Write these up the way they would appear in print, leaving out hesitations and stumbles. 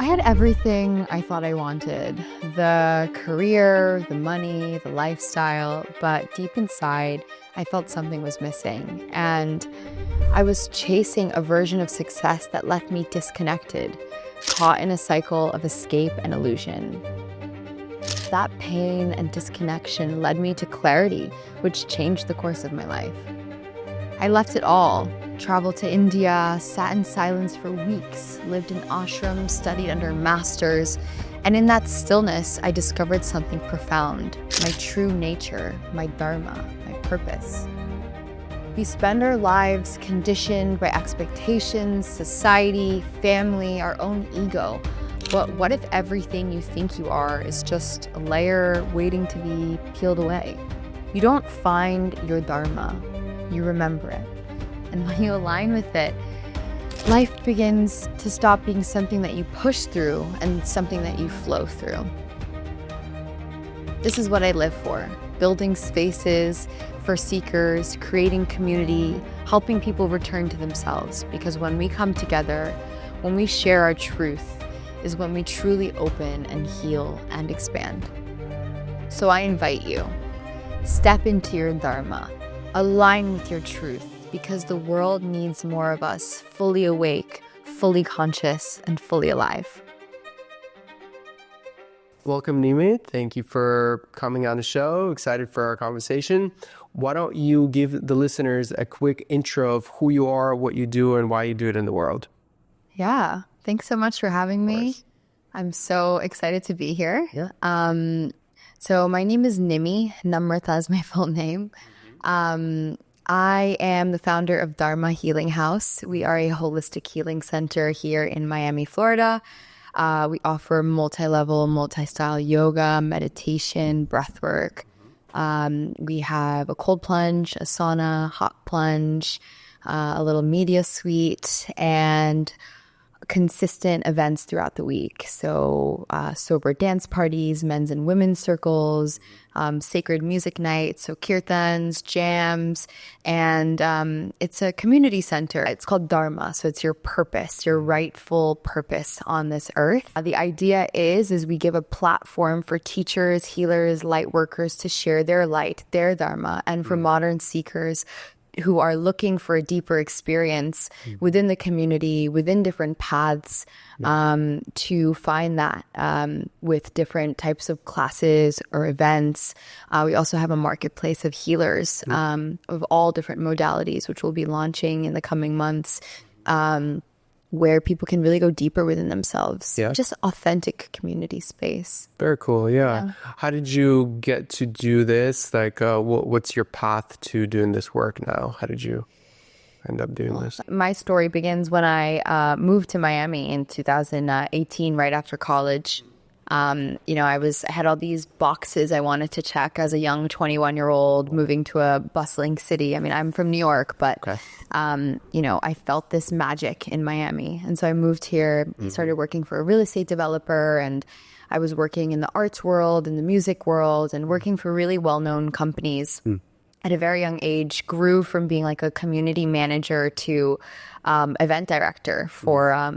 I had everything I thought I wanted. The career, the money, the lifestyle, but deep inside, I felt something was missing. And I was chasing a version of success that left me disconnected, caught in a cycle of escape and illusion. That pain and disconnection led me to clarity, which changed the course of my life. I left it all, traveled to India, sat in silence for weeks, lived in ashrams, studied under masters, and in that stillness, I discovered something profound, my true nature, my dharma, my purpose. We spend our lives conditioned by expectations, society, family, our own ego. But what if everything you think you are is just a layer waiting to be peeled away? You don't find your dharma, you remember it. And when you align with it, life begins to stop being something that you push through and something that you flow through. This is what I live for, building spaces for seekers, creating community, helping people return to themselves. Because when we come together, when we share our truth, is when we truly open and heal and expand. So I invite you, step into your dharma, align with your truth, because the world needs more of us fully awake, fully conscious, and fully alive. Welcome, Nimi. Thank you for coming on the show. Excited for our conversation. Why don't you give the listeners a quick intro of who you are, what you do, and why you do it in the world? Yeah, thanks so much for having me. I'm so excited to be here. Yeah. So my name is Nimi. Namrata is my full name. I am the founder of Dharma Healing House. We are a holistic healing center here in Miami, Florida. We offer multi-level, multi-style yoga, meditation, breathwork. We have a cold plunge, a sauna, hot plunge, a little media suite, and consistent events throughout the week. So sober dance parties, men's and women's circles, sacred music nights, so kirtans, jams, and it's a community center. It's called Dharma, so it's your purpose, your rightful purpose on this earth. The idea is we give a platform for teachers, healers, light workers to share their light, their Dharma, and for modern seekers who are looking for a deeper experience within the community, within different paths, to find that with different types of classes or events. We also have a marketplace of healers of all different modalities, which we'll be launching in the coming months, where people can really go deeper within themselves. Yeah. Just authentic community space. Very cool. Yeah. How did you get to do this? Like, what's your path to doing this work now? How did you end up doing this? My story begins when I moved to Miami in 2018, right after college. I had all these boxes I wanted to check as a young 21-year-old moving to a bustling city. I mean, I'm from New York, but, I felt this magic in Miami. And so I moved here, started working for a real estate developer, and I was working in the arts world, in the music world, and working for really well-known companies. At a very young age, grew from being like a community manager to event director for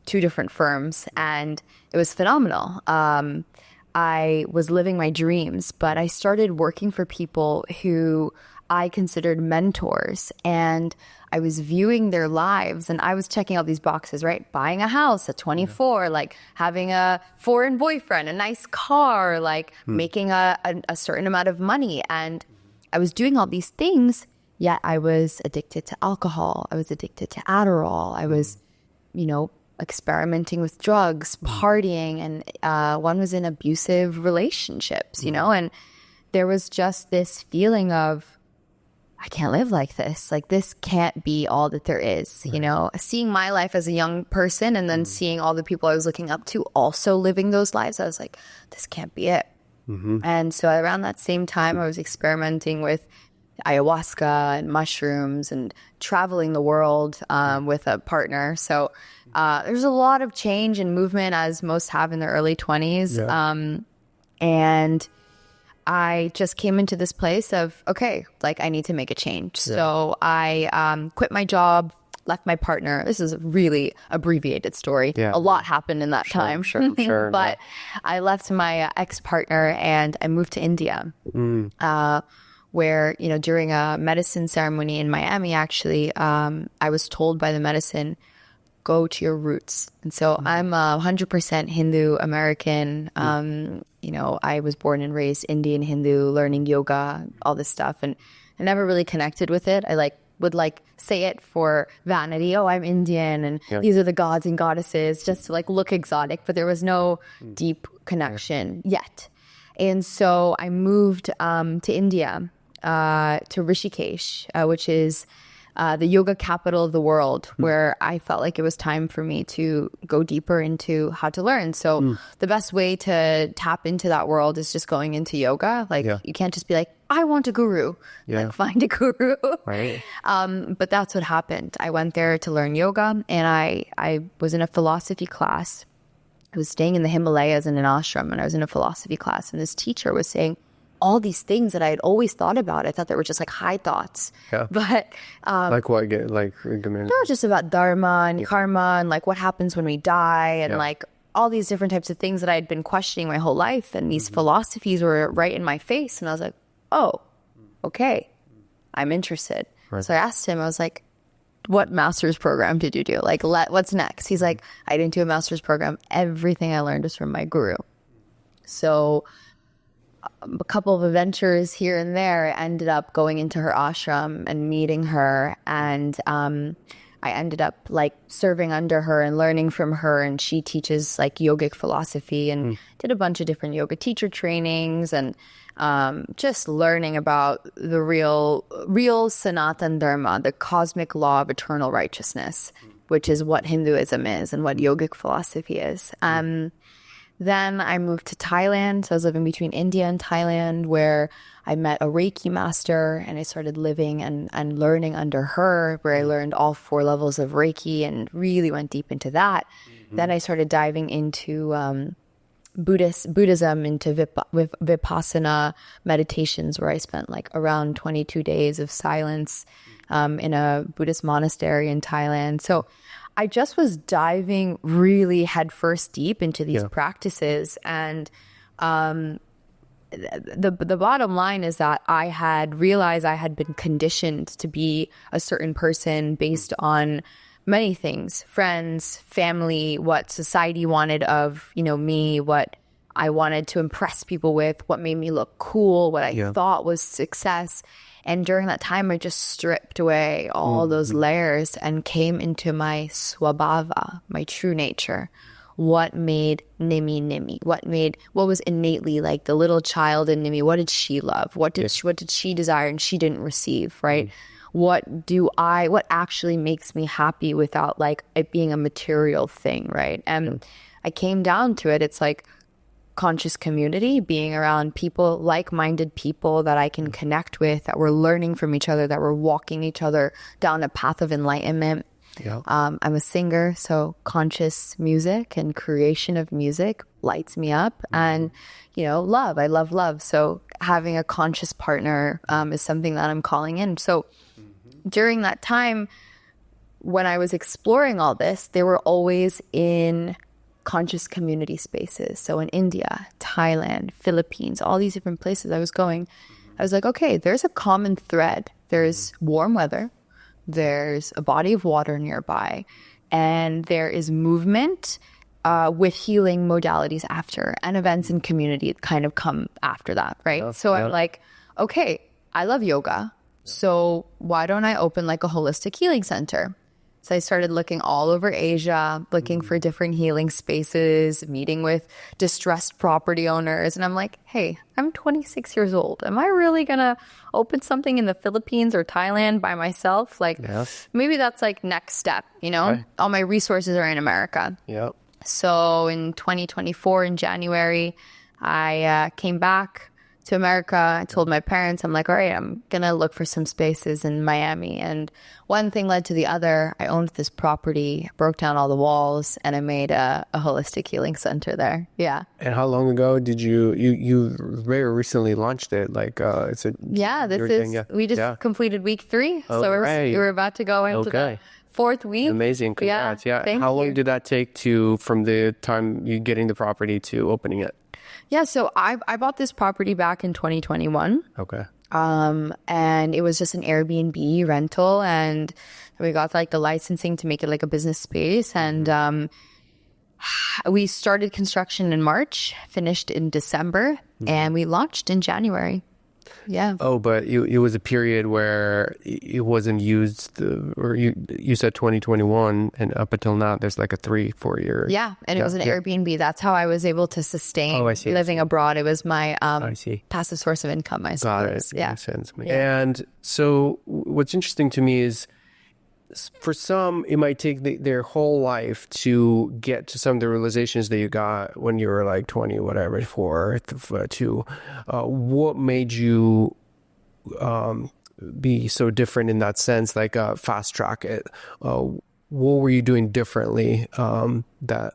2 different firms. And it was phenomenal. I was living my dreams, but I started working for people who I considered mentors. And I was viewing their lives, and I was checking all these boxes, right? Buying a house at 24, like having a foreign boyfriend, a nice car, like making a certain amount of money. And I was doing all these things, yet I was addicted to alcohol. I was addicted to Adderall. I was, experimenting with drugs, partying, and one was in abusive relationships, and there was just this feeling of, I can't live like this. Like, this can't be all that there is, Seeing my life as a young person and then seeing all the people I was looking up to also living those lives, I was like, this can't be it. And so around that same time, I was experimenting with ayahuasca and mushrooms and traveling the world with a partner. So there's a lot of change and movement, as most have in their early 20s. And I just came into this place of, okay, like, I need to make a change. So I quit my job, left my partner. This is a really abbreviated story. Yeah. A lot happened in that time. Sure. But I left my ex-partner and I moved to India, where, you know, during a medicine ceremony in Miami, actually, I was told by the medicine, go to your roots. And so I'm 100% Hindu American. You know, I was born and raised Indian Hindu, learning yoga, all this stuff. And I never really connected with it. I would say it for vanity. Oh, I'm Indian and these are the gods and goddesses, just to look exotic. But there was no deep connection yet. And so I moved to India, to Rishikesh, which is the yoga capital of the world, where I felt like it was time for me to go deeper into how to learn. So the best way to tap into that world is just going into yoga. You can't just be like, I want a guru. Find a guru. Right. But that's what happened. I went there to learn yoga, and I was in a philosophy class. I was staying in the Himalayas in an ashram, and I was in a philosophy class, and this teacher was saying all these things that I had always thought about. I thought they were just high thoughts. Yeah. But like what? No, just about dharma and karma and what happens when we die and all these different types of things that I had been questioning my whole life. And these philosophies were right in my face. And I was like, oh, okay, I'm interested. Right. So I asked him, I was like, what master's program did you do? What's next? He's like, I didn't do a master's program. Everything I learned is from my guru. So a couple of adventures here and there, I ended up going into her ashram and meeting her. And I ended up serving under her and learning from her. And she teaches yogic philosophy and did a bunch of different yoga teacher trainings and just learning about the real Sanatan Dharma, the cosmic law of eternal righteousness, which is what Hinduism is and what yogic philosophy is. Then I moved to Thailand. So I was living between India and Thailand, where I met a Reiki master, and I started living and learning under her, where I learned all 4 levels of Reiki and really went deep into that. Then I started diving into Buddhism, into Vipassana meditations, where I spent around 22 days of silence in a Buddhist monastery in Thailand. So I just was diving really headfirst deep into these practices. And the bottom line is that I had realized I had been conditioned to be a certain person based on many things: friends, family, what society wanted of me, what I wanted to impress people with, what made me look cool, what I thought was success. And during that time, I just stripped away all those layers and came into my swabhava, my true nature. What made Nimi? What was innately the little child in Nimi? What did she love? What did she desire and she didn't receive, right? What actually makes me happy without it being a material thing, right? And I came down to it. It's conscious community, being around people, like-minded people that I can connect with, that we're learning from each other, that we're walking each other down a path of enlightenment. Yeah. I'm a singer, so conscious music and creation of music lights me up. And, love. I love love. So having a conscious partner is something that I'm calling in. So during that time, when I was exploring all this, they were always in conscious community spaces. So in India, Thailand, Philippines, all these different places I was going, I was like, okay, there's a common thread. There's warm weather, there's a body of water nearby, and there is movement with healing modalities after, and events and community kind of come after that, right? So I'm like, okay, I love yoga, so why don't I open a holistic healing center? So I started looking all over Asia, looking for different healing spaces, meeting with distressed property owners. And I'm like, hey, I'm 26 years old. Am I really going to open something in the Philippines or Thailand by myself? Maybe that's next step, Right. All my resources are in America. Yep. So in 2024, in January, I came back to America. I told my parents, I'm like, all right, I'm going to look for some spaces in Miami. And one thing led to the other. I owned this property, broke down all the walls, and I made a holistic healing center there. Yeah. And how long ago did you very recently launched it? We just completed week 3. So we were about to go into the 4th week. Amazing. Congrats. Yeah. Thank How long you. did that take from the time you getting the property to opening it? Yeah, so I bought this property back in 2021. Okay. And it was just an Airbnb rental, and we got like the licensing to make it like a business space. And we started construction in March, finished in December, and we launched in January. Yeah. Oh, but it was a period where it wasn't used, or you said 2021, and up until now, there's like a 3-4 year. Yeah, and it was an Airbnb. That's how I was able to sustain living abroad. It was my passive source of income, I suppose. Got it. Yeah. Makes sense. Yeah. And so what's interesting to me is, for some, it might take their whole life to get to some of the realizations that you got when you were like 20, whatever, 2. What made you be so different in that sense, like fast track it? What were you doing differently that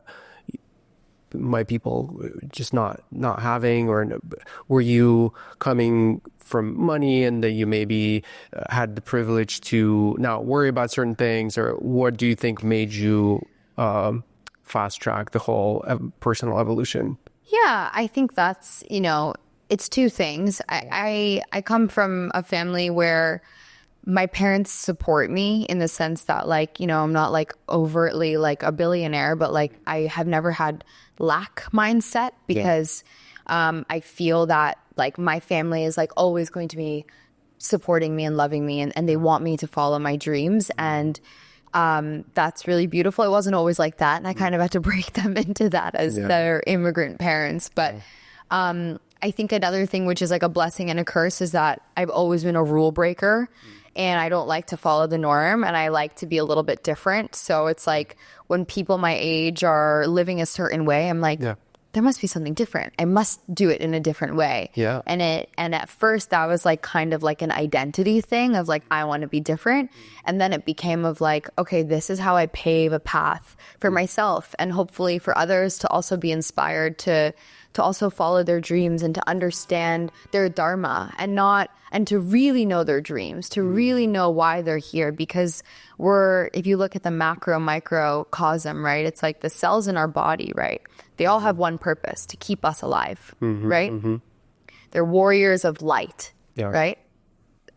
my people just not having? Or were you coming from money and that you maybe had the privilege to not worry about certain things? Or what do you think made you fast track the whole personal evolution? Yeah, I think that's, it's 2 things. I come from a family where my parents support me in the sense that, like, I'm not like overtly like a billionaire, but like I have never had lack mindset because I feel that like my family is like always going to be supporting me and loving me, and they want me to follow my dreams. And that's really beautiful. It wasn't always like that, and I kind of had to break them into that as their immigrant parents. But I think another thing, which is like a blessing and a curse, is that I've always been a rule breaker. And I don't like to follow the norm, and I like to be a little bit different. So it's like when people my age are living a certain way, I'm like, there must be something different. I must do it in a different way. Yeah. And at first that was like kind of like an identity thing of like, I want to be different. And then it became of like, okay, this is how I pave a path for myself, and hopefully for others to also be inspired to also follow their dreams and to understand their dharma, and to really know their dreams, to really know why they're here. Because if you look at the macro microcosm, right, it's like the cells in our body, right, they all have one purpose: to keep us alive, right? They're warriors of light, right?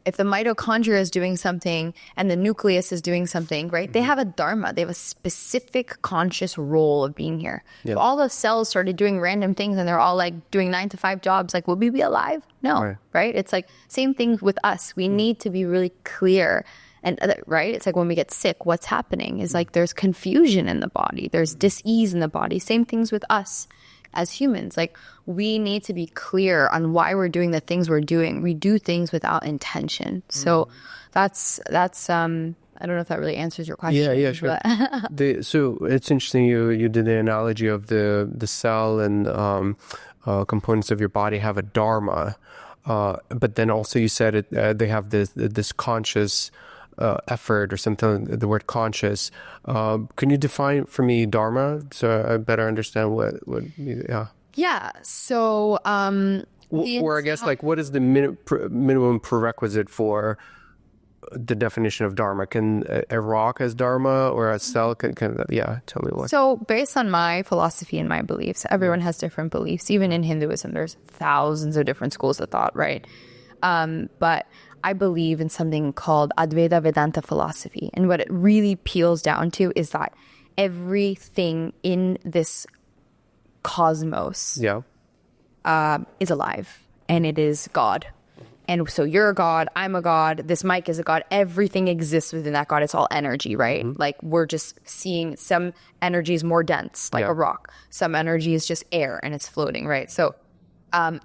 If the mitochondria is doing something and the nucleus is doing something, right, they have a dharma. They have a specific conscious role of being here. If all the cells started doing random things and they're all like doing 9-to-5 jobs, like, would we be alive? No, right? It's like same thing with us. We need to be really clear. And right, it's like when we get sick, what's happening is like there's confusion in the body. There's dis-ease in the body. Same things with us as humans. Like, we need to be clear on why we're doing the things we're doing. We do things without intention. So that's I don't know if that really answers your question. Yeah, sure. So it's interesting you did the analogy of the cell and components of your body have a dharma, but then also you said they have this conscious effort or something, the word conscious. Can you define for me dharma so I better understand what Yeah. So or I guess like what is the minimum prerequisite for the definition of dharma? Can a rock as dharma, or a cell can tell me what. So based on my philosophy and my beliefs, everyone has different beliefs. Even in Hinduism, there's thousands of different schools of thought, right? But I believe in something called Advaita Vedanta philosophy. And what it really peels down to is that everything in this cosmos is alive, and it is God. And so you're a god, I'm a god, this mic is a god, everything exists within that god. It's all energy, right? Like, we're just seeing some energy is more dense, like a rock. Some energy is just air and it's floating, right? So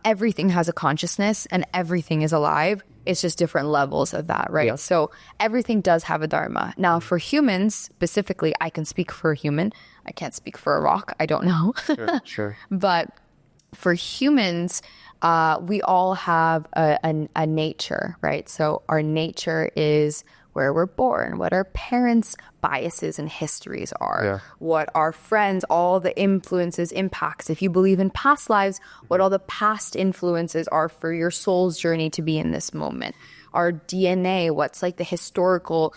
everything has a consciousness and everything is alive. It's just different levels of that, right? So everything does have a dharma. Now, for humans specifically, I can speak for a human. I can't speak for a rock. I don't know. Sure. But for humans, we all have a nature, right? So our nature is where we're born, what our parents' biases and histories are, what our friends, all the influences, impacts. If you believe in past lives, what all the past influences are for your soul's journey to be in this moment. Our DNA, what's like the historical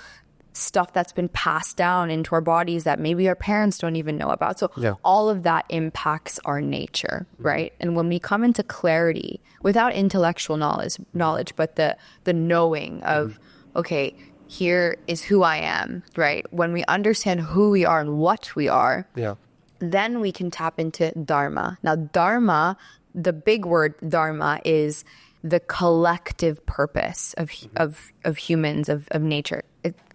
stuff that's been passed down into our bodies that maybe our parents don't even know about. So all of that impacts our nature, right? And when we come into clarity without intellectual knowledge, but the knowing of, okay, here is who I am, right? When we understand who we are and what we are, then we can tap into Dharma. Now, Dharma, the big word Dharma, is the collective purpose of humans, of nature.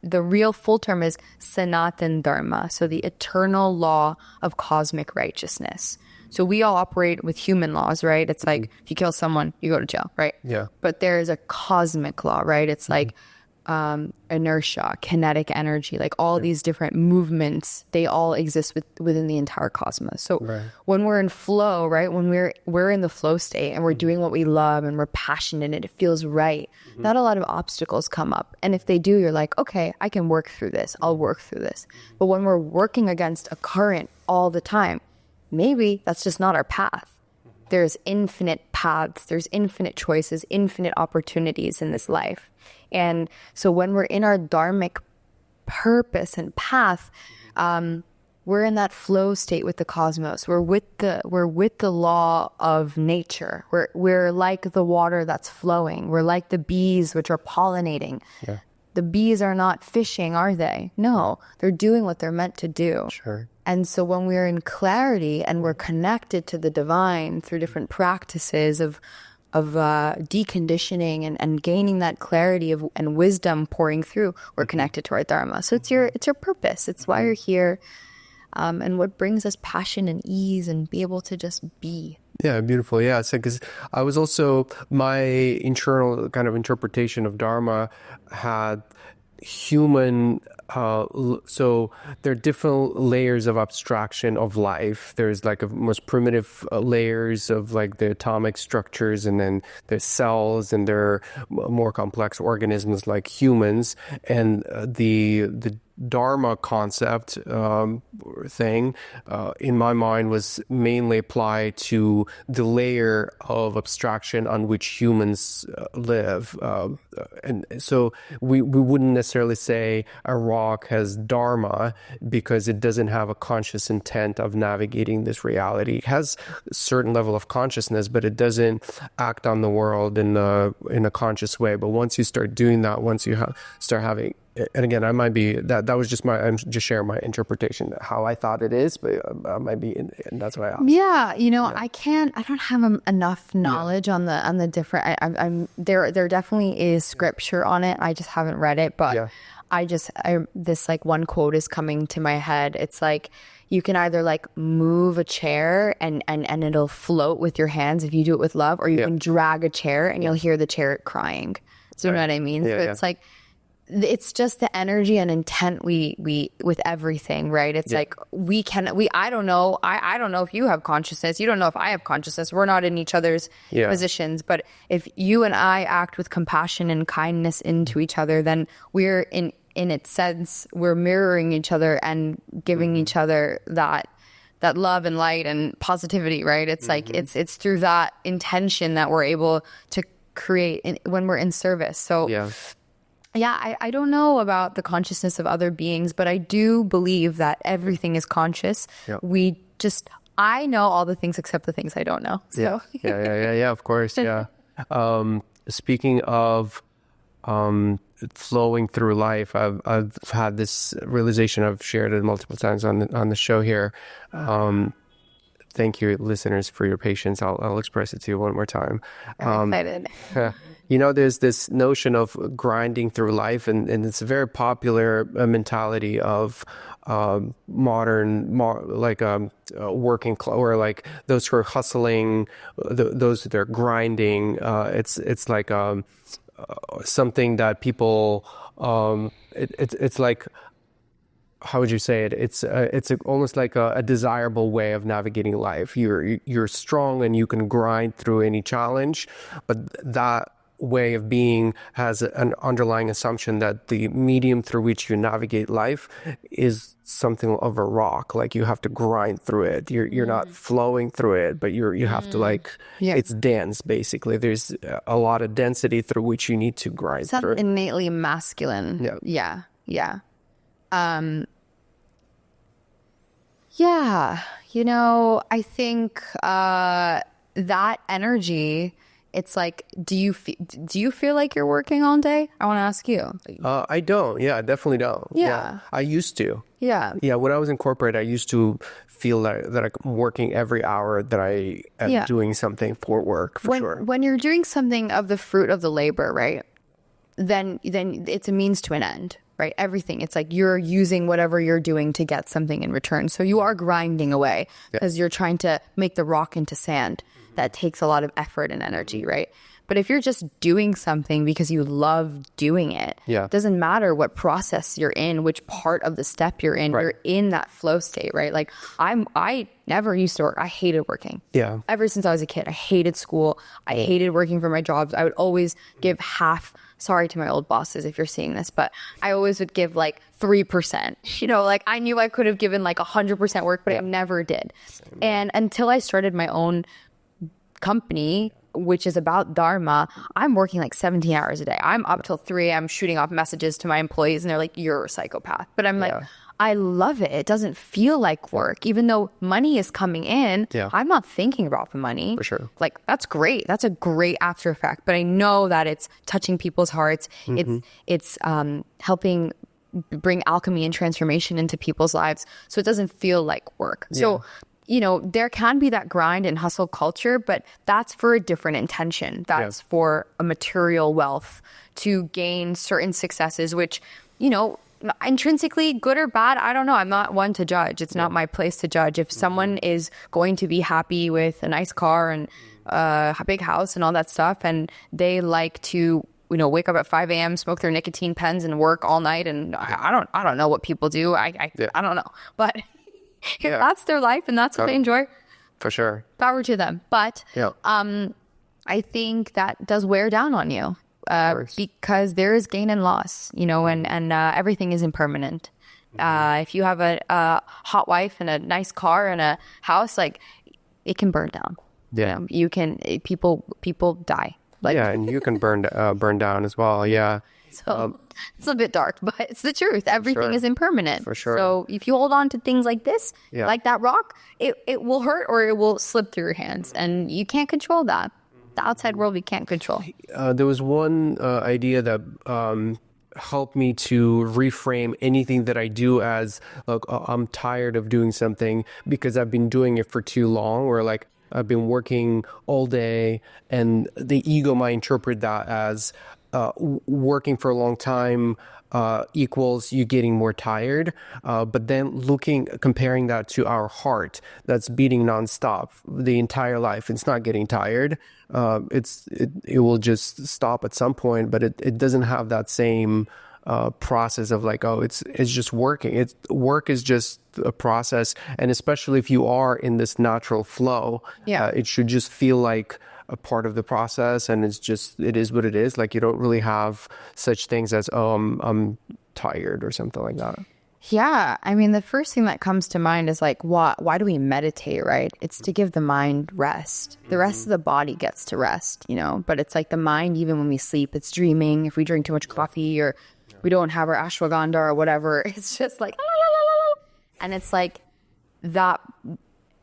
The real full term is Sanatan Dharma, so the eternal law of cosmic righteousness. So we all operate with human laws, right? It's like if you kill someone, you go to jail, right? Yeah. But there is a cosmic law, right? It's like inertia, kinetic energy, like all these different movements, they all exist within the entire cosmos. So when we're in flow, right, when we're in the flow state and we're doing what we love and we're passionate and it feels right, not a lot of obstacles come up. And if they do, you're like, okay, I can work through this. I'll work through this. But when we're working against a current all the time, maybe that's just not our path. There's infinite paths, there's infinite choices, infinite opportunities in this life. And so when we're in our dharmic purpose and path, we're in that flow state with the cosmos. We're with the law of nature. We're like the water that's flowing. We're like the bees which are pollinating. Yeah. The bees are not fishing, are they? No, they're doing what they're meant to do. Sure. And so when we're in clarity and we're connected to the divine through different practices of deconditioning and gaining that clarity and wisdom pouring through, we're connected to our dharma. So it's your purpose. It's why you're here, and what brings us passion and ease and be able to just be. Yeah, beautiful. Yeah, so because I was also, my internal kind of interpretation of dharma had human, so there are different layers of abstraction of life. There's like a most primitive layers of like the atomic structures, and then there's cells, and there are more complex organisms like humans. And the Dharma concept thing in my mind was mainly applied to the layer of abstraction on which humans live, and so we wouldn't necessarily say a rock has Dharma because it doesn't have a conscious intent of navigating this reality. It has a certain level of consciousness, but it doesn't act on the world in a conscious way. But once you start doing that, once you start having, and again, I might be that was just I'm just sharing my interpretation, how I thought it is, but I might be, and that's why I asked. Yeah, I don't have enough knowledge on the different. I'm there definitely is scripture on it. I just haven't read it, but this like one quote is coming to my head. It's like, you can either like move a chair and it'll float with your hands if you do it with love, or you can drag a chair and you'll hear the chair crying. So you know what I mean? So it's like, it's just the energy and intent we with everything, right? It's like I don't know if you have consciousness, you don't know if I have consciousness, we're not in each other's positions, but if you and I act with compassion and kindness into each other, then we're in its sense, we're mirroring each other and giving each other that love and light and positivity, right? It's like it's through that intention that we're able to create when we're in service. So yeah, I don't know about the consciousness of other beings, but I do believe that everything is conscious. I know all the things except the things I don't know. So. Yeah, of course, yeah. Speaking of flowing through life, I've had this realization. I've shared it multiple times on the show here. Thank you, listeners, for your patience. I'll express it to you one more time. I'm excited. There's this notion of grinding through life, and it's a very popular mentality of modern, working, or like those who are hustling, those that are grinding. It's like something that people. It's like. How would you say it? It's almost like a desirable way of navigating life. You're strong and you can grind through any challenge, but that way of being has an underlying assumption that the medium through which you navigate life is something of a rock. Like you have to grind through it. You're not flowing through it, but you have to it's dense basically. There's a lot of density through which you need to grind through. It's innately masculine. Yeah. Yeah, you know, I think that energy, it's like, do you feel like you're working all day? I want to ask you. I don't. Yeah, I definitely don't. Yeah. I used to. Yeah. Yeah, when I was in corporate, I used to feel that I'm working every hour that I am Yeah. doing something for work, for sure. When you're doing something of the fruit of the labor, right? Then it's a means to an end, right? Everything. It's like you're using whatever you're doing to get something in return. So you are grinding away because you're trying to make the rock into sand. That takes a lot of effort and energy, right? But if you're just doing something because you love doing it, Yeah. it doesn't matter what process you're in, which part of the step you're in, you're in that flow state, right? Like I never used to work. I hated working. Yeah. Ever since I was a kid, I hated school. I hated working for my jobs. I would always give half. Sorry to my old bosses if you're seeing this, but I always would give like 3%. You know, like I knew I could have given like 100% work, but I never did. And until I started my own company, which is about Dharma, I'm working like 17 hours a day. I'm up till 3. I'm shooting off messages to my employees and they're like, you're a psychopath. But I'm like, I love it. It doesn't feel like work. Even though money is coming in, I'm not thinking about the money. For sure. Like, that's great. That's a great after effect. But I know that it's touching people's hearts. It's helping bring alchemy and transformation into people's lives. So it doesn't feel like work. So, you know, there can be that grind and hustle culture, but that's for a different intention. That's for a material wealth to gain certain successes, which, you know, intrinsically good or bad, I don't know. I'm not one to judge. It's not my place to judge. If someone is going to be happy with a nice car and a big house and all that stuff, and they like to, you know, wake up at 5 a.m., smoke their nicotine pens and work all night, and I don't know what people do. I don't know, but that's their life and that's what they enjoy. For sure. Power to them. But I think that does wear down on you. Because there is gain and loss, you know, and everything is impermanent. If you have a hot wife and a nice car and a house, like it can burn down. Yeah, you can. People die. Like, and you can burn down as well. Yeah. So it's a bit dark, but it's the truth. Everything is impermanent. For sure. So if you hold on to things like this, like that rock, it will hurt or it will slip through your hands, and you can't control that. The outside world we can't control. There was one idea that helped me to reframe anything that I do as, like, I'm tired of doing something because I've been doing it for too long, or like I've been working all day, and the ego might interpret that as working for a long time equals you getting more tired. But then comparing that to our heart that's beating nonstop the entire life, it's not getting tired. It will just stop at some point, but it doesn't have that same process of like, oh, it's just working. Work is just a process, and especially if you are in this natural flow, it should just feel like a part of the process, and it is what it is. Like, you don't really have such things as, oh, I'm tired or something like that. Yeah, I mean, the first thing that comes to mind is like, why do we meditate, right? It's to give the mind rest. The rest of the body gets to rest, you know, but it's like the mind, even when we sleep, it's dreaming. If we drink too much coffee or we don't have our ashwagandha or whatever, it's just like, and it's like that.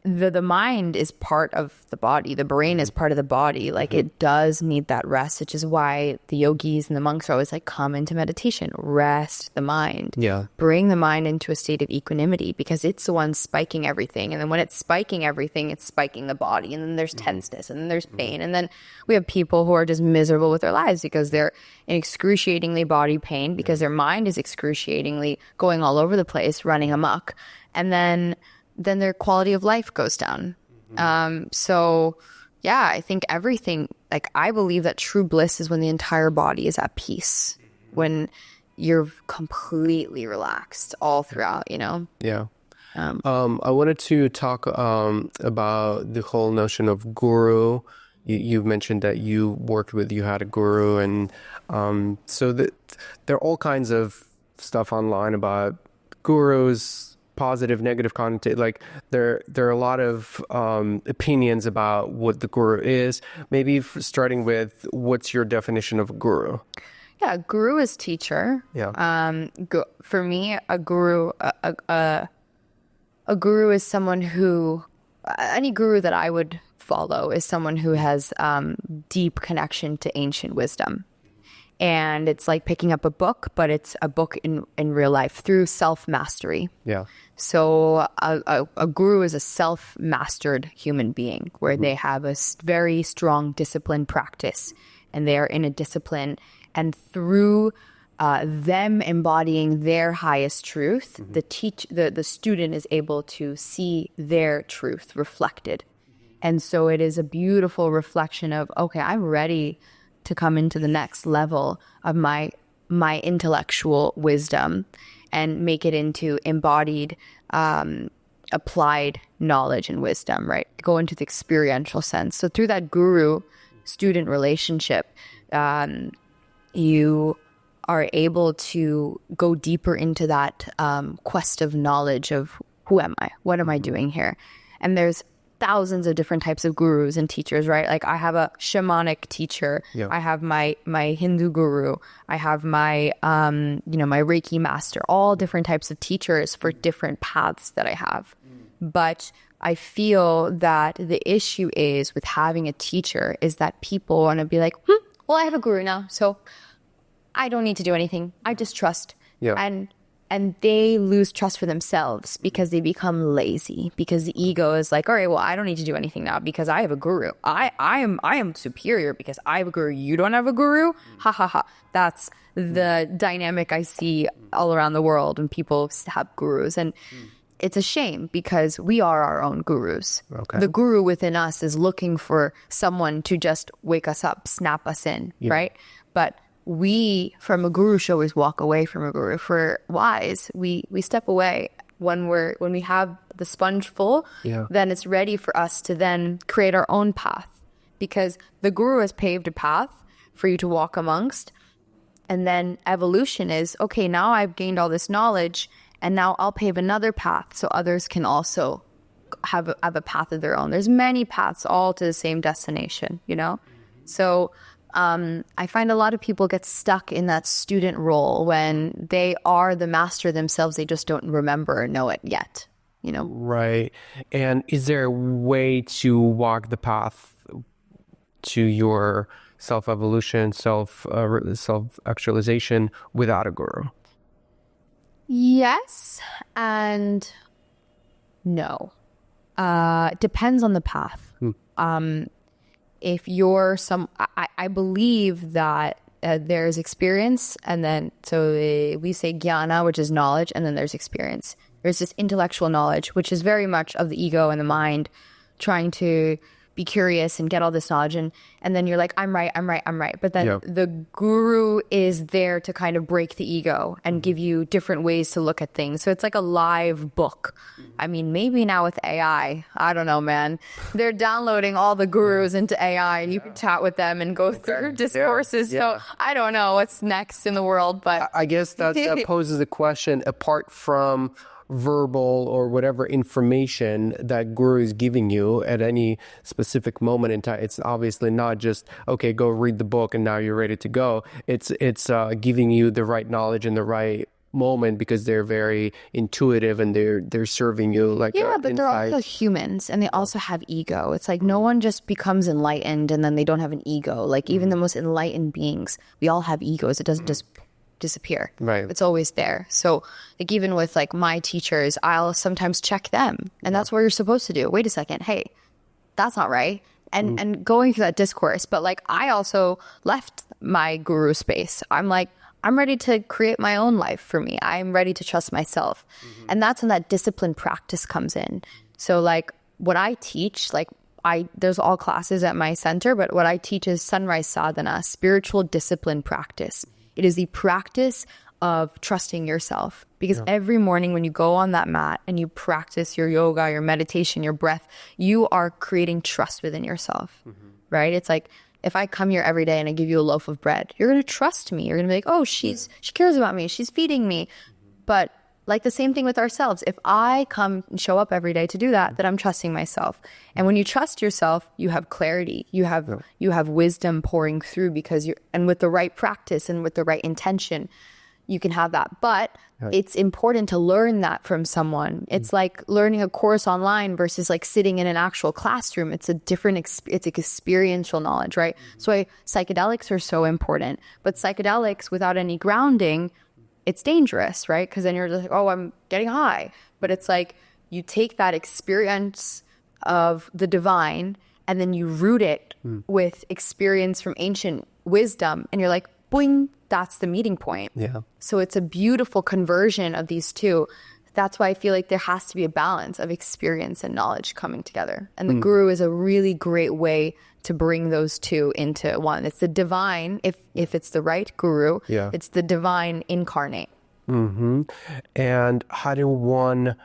The mind is part of the body. The brain is part of the body. Like, it does need that rest, which is why the yogis and the monks are always like, come into meditation, rest the mind. Yeah. Bring the mind into a state of equanimity, because it's the one spiking everything. And then when it's spiking everything, it's spiking the body. And then there's tenseness, and then there's pain. And then we have people who are just miserable with their lives because they're in excruciatingly body pain, because their mind is excruciatingly going all over the place, running amok. And then their quality of life goes down. So yeah, I think everything, like, I believe that true bliss is when the entire body is at peace, when you're completely relaxed all throughout, you know? Yeah. I wanted to talk about the whole notion of guru. You mentioned that you had a guru, and so that there are all kinds of stuff online about gurus, positive, negative content. Like, there are a lot of opinions about what the guru is. Maybe starting with, what's your definition of a guru? Yeah, guru is teacher. Yeah. For me, a guru is someone who, any guru that I would follow is someone who has deep connection to ancient wisdom. And it's like picking up a book, but it's a book in real life through self-mastery. Yeah. So a guru is a self-mastered human being where they have a very strong discipline practice, and they are in a discipline. And through them embodying their highest truth, the student is able to see their truth reflected. And so it is a beautiful reflection of, okay, I'm ready to come into the next level of my intellectual wisdom and make it into embodied, applied knowledge and wisdom, right? Go into the experiential sense. So through that guru-student relationship, you are able to go deeper into that quest of knowledge of who am I? What am I doing here? And there's thousands of different types of gurus and teachers, right? Like I have a shamanic teacher. Yeah. I have my Hindu guru. I have my, my Reiki master, all different types of teachers for different paths that I have. But I feel that the issue is with having a teacher is that people want to be like, well, I have a guru now, so I don't need to do anything. I just trust. Yeah. And they lose trust for themselves because they become lazy, because the ego is like, all right, well, I don't need to do anything now because I have a guru. I am superior because I have a guru. You don't have a guru? Ha ha ha. That's the dynamic I see all around the world when people have gurus. And it's a shame because we are our own gurus. Okay. The guru within us is looking for someone to just wake us up, snap us in, right? But we, from a guru, should always walk away from a guru. For wise, we step away when we have the sponge full. Yeah. Then it's ready for us to then create our own path, because the guru has paved a path for you to walk amongst. And then evolution is, okay, now I've gained all this knowledge, and now I'll pave another path so others can also have a path of their own. There's many paths all to the same destination, So I find a lot of people get stuck in that student role when they are the master themselves. They just don't remember or know it yet, Right. And is there a way to walk the path to your self-evolution, self-actualization without a guru? Yes and no. Depends on the path. If you're I believe that there's experience, and then we say jnana, which is knowledge, and then there's experience. There's this intellectual knowledge, which is very much of the ego and the mind trying to be curious and get all this knowledge, and then you're like, I'm right. But then the guru is there to kind of break the ego and give you different ways to look at things. So it's like a live book. I mean, maybe now with AI, I don't know, man. They're downloading all the gurus into AI, and you can chat with them and go through discourses. So I don't know what's next in the world, but I guess that poses a question apart from verbal or whatever information that guru is giving you at any specific moment in time. It's obviously not just, okay, go read the book and now you're ready to go. It's giving you the right knowledge in the right moment because they're very intuitive and they're serving you like but they're also humans, and they also have ego. It's like no one just becomes enlightened and then they don't have an ego. Like even the most enlightened beings, we all have egos. It doesn't just disappear. Right. It's always there. So like even with like my teachers, I'll sometimes check them, and that's what you're supposed to do. Wait a second, hey, that's not right. And going through that discourse. But like I also left my guru space. I'm like, I'm ready to create my own life for me. I'm ready to trust myself. And that's when that discipline practice comes in. So like what I teach, like there's all classes at my center, but what I teach is sunrise sadhana, spiritual discipline practice. It is the practice of trusting yourself, because every morning when you go on that mat and you practice your yoga, your meditation, your breath, you are creating trust within yourself, right? It's like if I come here every day and I give you a loaf of bread, you're going to trust me. You're going to be like, oh, she cares about me. She's feeding me. But Like the same thing with ourselves. If I come and show up every day to do that, then I'm trusting myself. And when you trust yourself, you have clarity. You have wisdom pouring through and with the right practice and with the right intention, you can have that. But it's important to learn that from someone. It's like learning a course online versus like sitting in an actual classroom. It's a different, it's like experiential knowledge, right? So psychedelics are so important. But psychedelics without any grounding, it's dangerous, right? Because then you're just like, oh, I'm getting high. But it's like you take that experience of the divine and then you root it with experience from ancient wisdom. And you're like, boing, that's the meeting point. Yeah. So it's a beautiful conversion of these two. That's why I feel like there has to be a balance of experience and knowledge coming together. And the guru is a really great way to bring those two into one. It's the divine, if it's the right guru, it's the divine incarnate. Mm-hmm. And how do one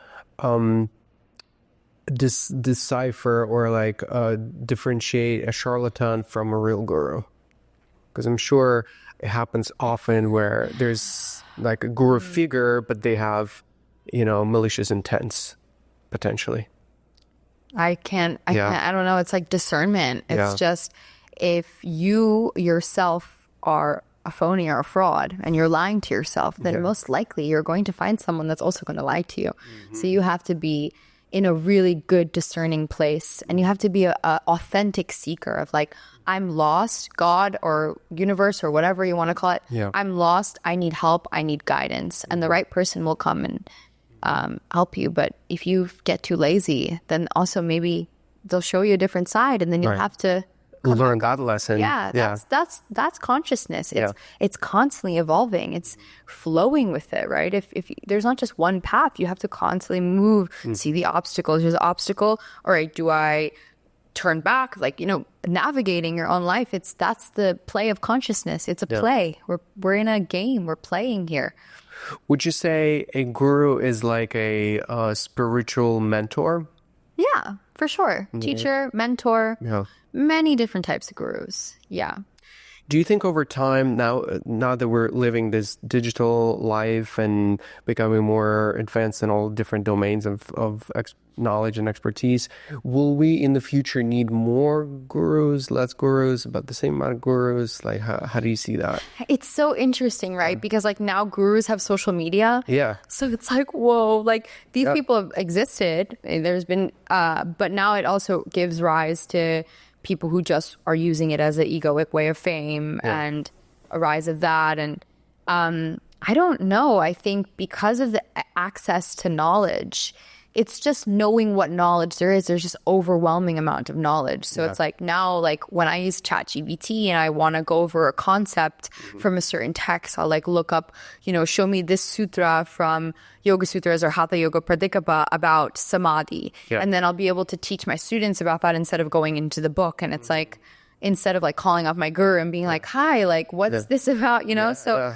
decipher or like differentiate a charlatan from a real guru? Because I'm sure it happens often where there's like a guru figure, but they have, malicious intents, potentially. I don't know. It's like discernment. It's just if you yourself are a phony or a fraud and you're lying to yourself, then most likely you're going to find someone that's also going to lie to you. So you have to be in a really good discerning place, and you have to be a authentic seeker of like, I'm lost, God or universe or whatever you want to call it. I'm lost. I need help. I need guidance. And the right person will come and help you. But if you get too lazy, then also maybe they'll show you a different side, and then you'll have to learn that lesson. That's consciousness. It's constantly evolving. It's flowing with it, right? If there's not just one path, you have to constantly move, see the obstacles. There's an obstacle. All right, do I turn back? Like, navigating your own life. That's the play of consciousness. It's a play. We're in a game. We're playing here. Would you say a guru is like a spiritual mentor? Yeah, for sure. Teacher, mentor, many different types of gurus. Yeah. Do you think over time, now that we're living this digital life and becoming more advanced in all different domains of knowledge and expertise, will we in the future need more gurus, less gurus, about the same amount of gurus? Like, how do you see that? It's so interesting, right? Because like now gurus have social media. Yeah. So it's like, whoa, like these people have existed. There's been, but now it also gives rise to people who just are using it as an egoic way of fame and a rise of that. And I don't know. I think because of the access to knowledge, it's just knowing what knowledge there is. There's just overwhelming amount of knowledge. So it's like now, like when I use ChatGPT and I want to go over a concept from a certain text, I'll like look up, show me this sutra from Yoga Sutras or Hatha Yoga Pradikapa about samadhi. And then I'll be able to teach my students about that instead of going into the book. And it's like, instead of like calling up my guru and being like, hi, like what's this about, So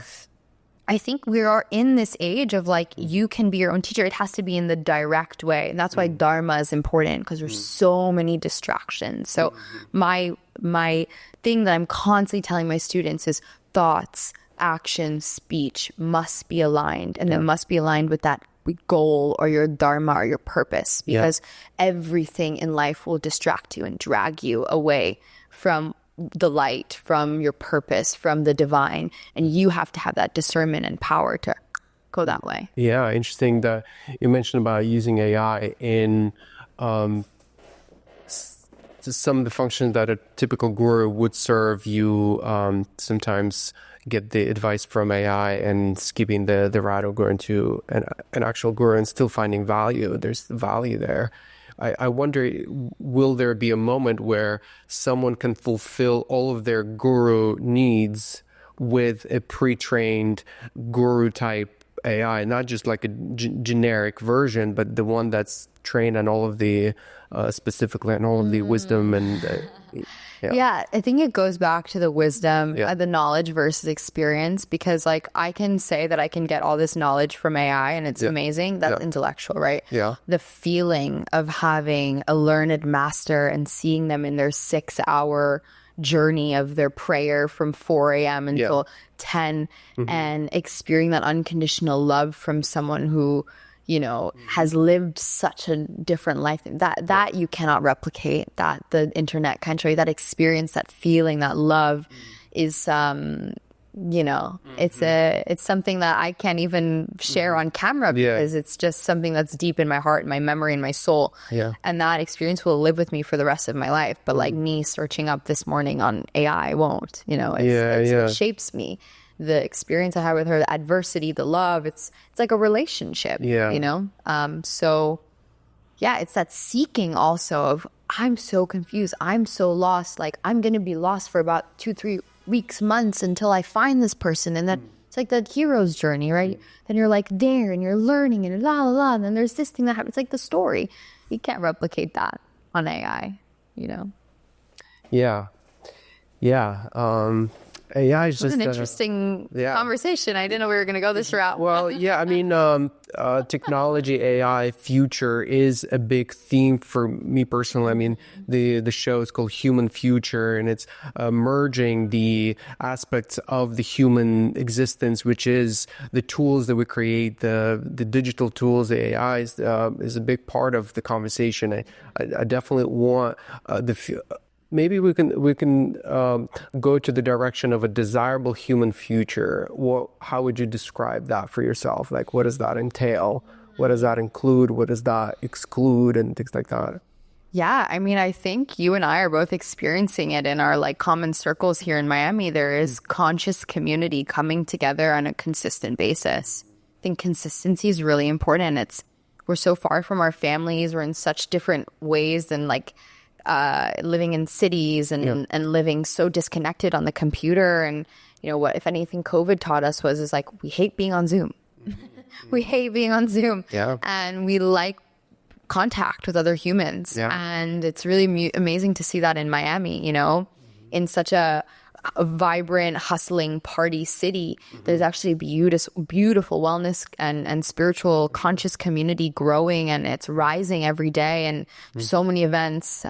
I think we are in this age of like, you can be your own teacher. It has to be in the direct way. And that's why Dharma is important, because there's so many distractions. So my thing that I'm constantly telling my students is thoughts, action, speech must be aligned. And it must be aligned with that goal or your Dharma or your purpose, because everything in life will distract you and drag you away from the light, from your purpose, from the divine, and you have to have that discernment and power to go that way. Yeah, interesting that you mentioned about using AI in some of the functions that a typical guru would serve. You sometimes get the advice from AI and skipping the Rado guru into an actual guru and still finding value. There's value there. I wonder, will there be a moment where someone can fulfill all of their guru needs with a pre-trained guru-type AI, not just like a generic version, but the one that's trained on all of the, specifically on all of the wisdom and... Yeah, I think it goes back to the wisdom, the knowledge versus experience, because like I can say that I can get all this knowledge from AI and it's amazing. That's intellectual, right? Yeah. The feeling of having a learned master and seeing them in their 6-hour journey of their prayer from 4 a.m. until 10 and experiencing that unconditional love from someone who, you know, has lived such a different life that you cannot replicate, that the internet can't show you. That experience, that feeling, that love is, you know, it's something that I can't even share on camera because it's just something that's deep in my heart, my memory, and my soul. Yeah. And that experience will live with me for the rest of my life. But like me searching up this morning on AI won't, you know, it shapes me. The experience I had with her, the adversity, the love, it's like a relationship, you know? So yeah, it's that seeking also of, I'm so confused, I'm so lost, like I'm going to be lost for about 2-3 weeks, months until I find this person. And then it's like the hero's journey, right? Then you're like there and you're learning and la la la. And then there's this thing that happens. It's like the story. You can't replicate that on AI, you know? Yeah. AI is just an interesting conversation. I didn't know we were going to go this route. Well, yeah, I mean, technology, AI, future is a big theme for me personally. I mean, the show is called Human Future, and it's merging the aspects of the human existence, which is the tools that we create, the digital tools, the AI is a big part of the conversation. I definitely want maybe we can go to the direction of a desirable human future. How would you describe that for yourself? Like, what does that entail? What does that include? What does that exclude? And things like that. Yeah, I mean, I think you and I are both experiencing it in our like common circles here in Miami. There is conscious community coming together on a consistent basis. I think consistency is really important. We're so far from our families. We're in such different ways than like living in cities and living so disconnected on the computer. And, you know, what, if anything, COVID taught us is like, we hate being on Zoom. We hate being on Zoom. Yeah. And we like contact with other humans. Yeah. And it's really amazing to see that in Miami, you know, in such a vibrant, hustling party city. There's actually beautiful wellness and spiritual conscious community growing, and it's rising every day, and so many events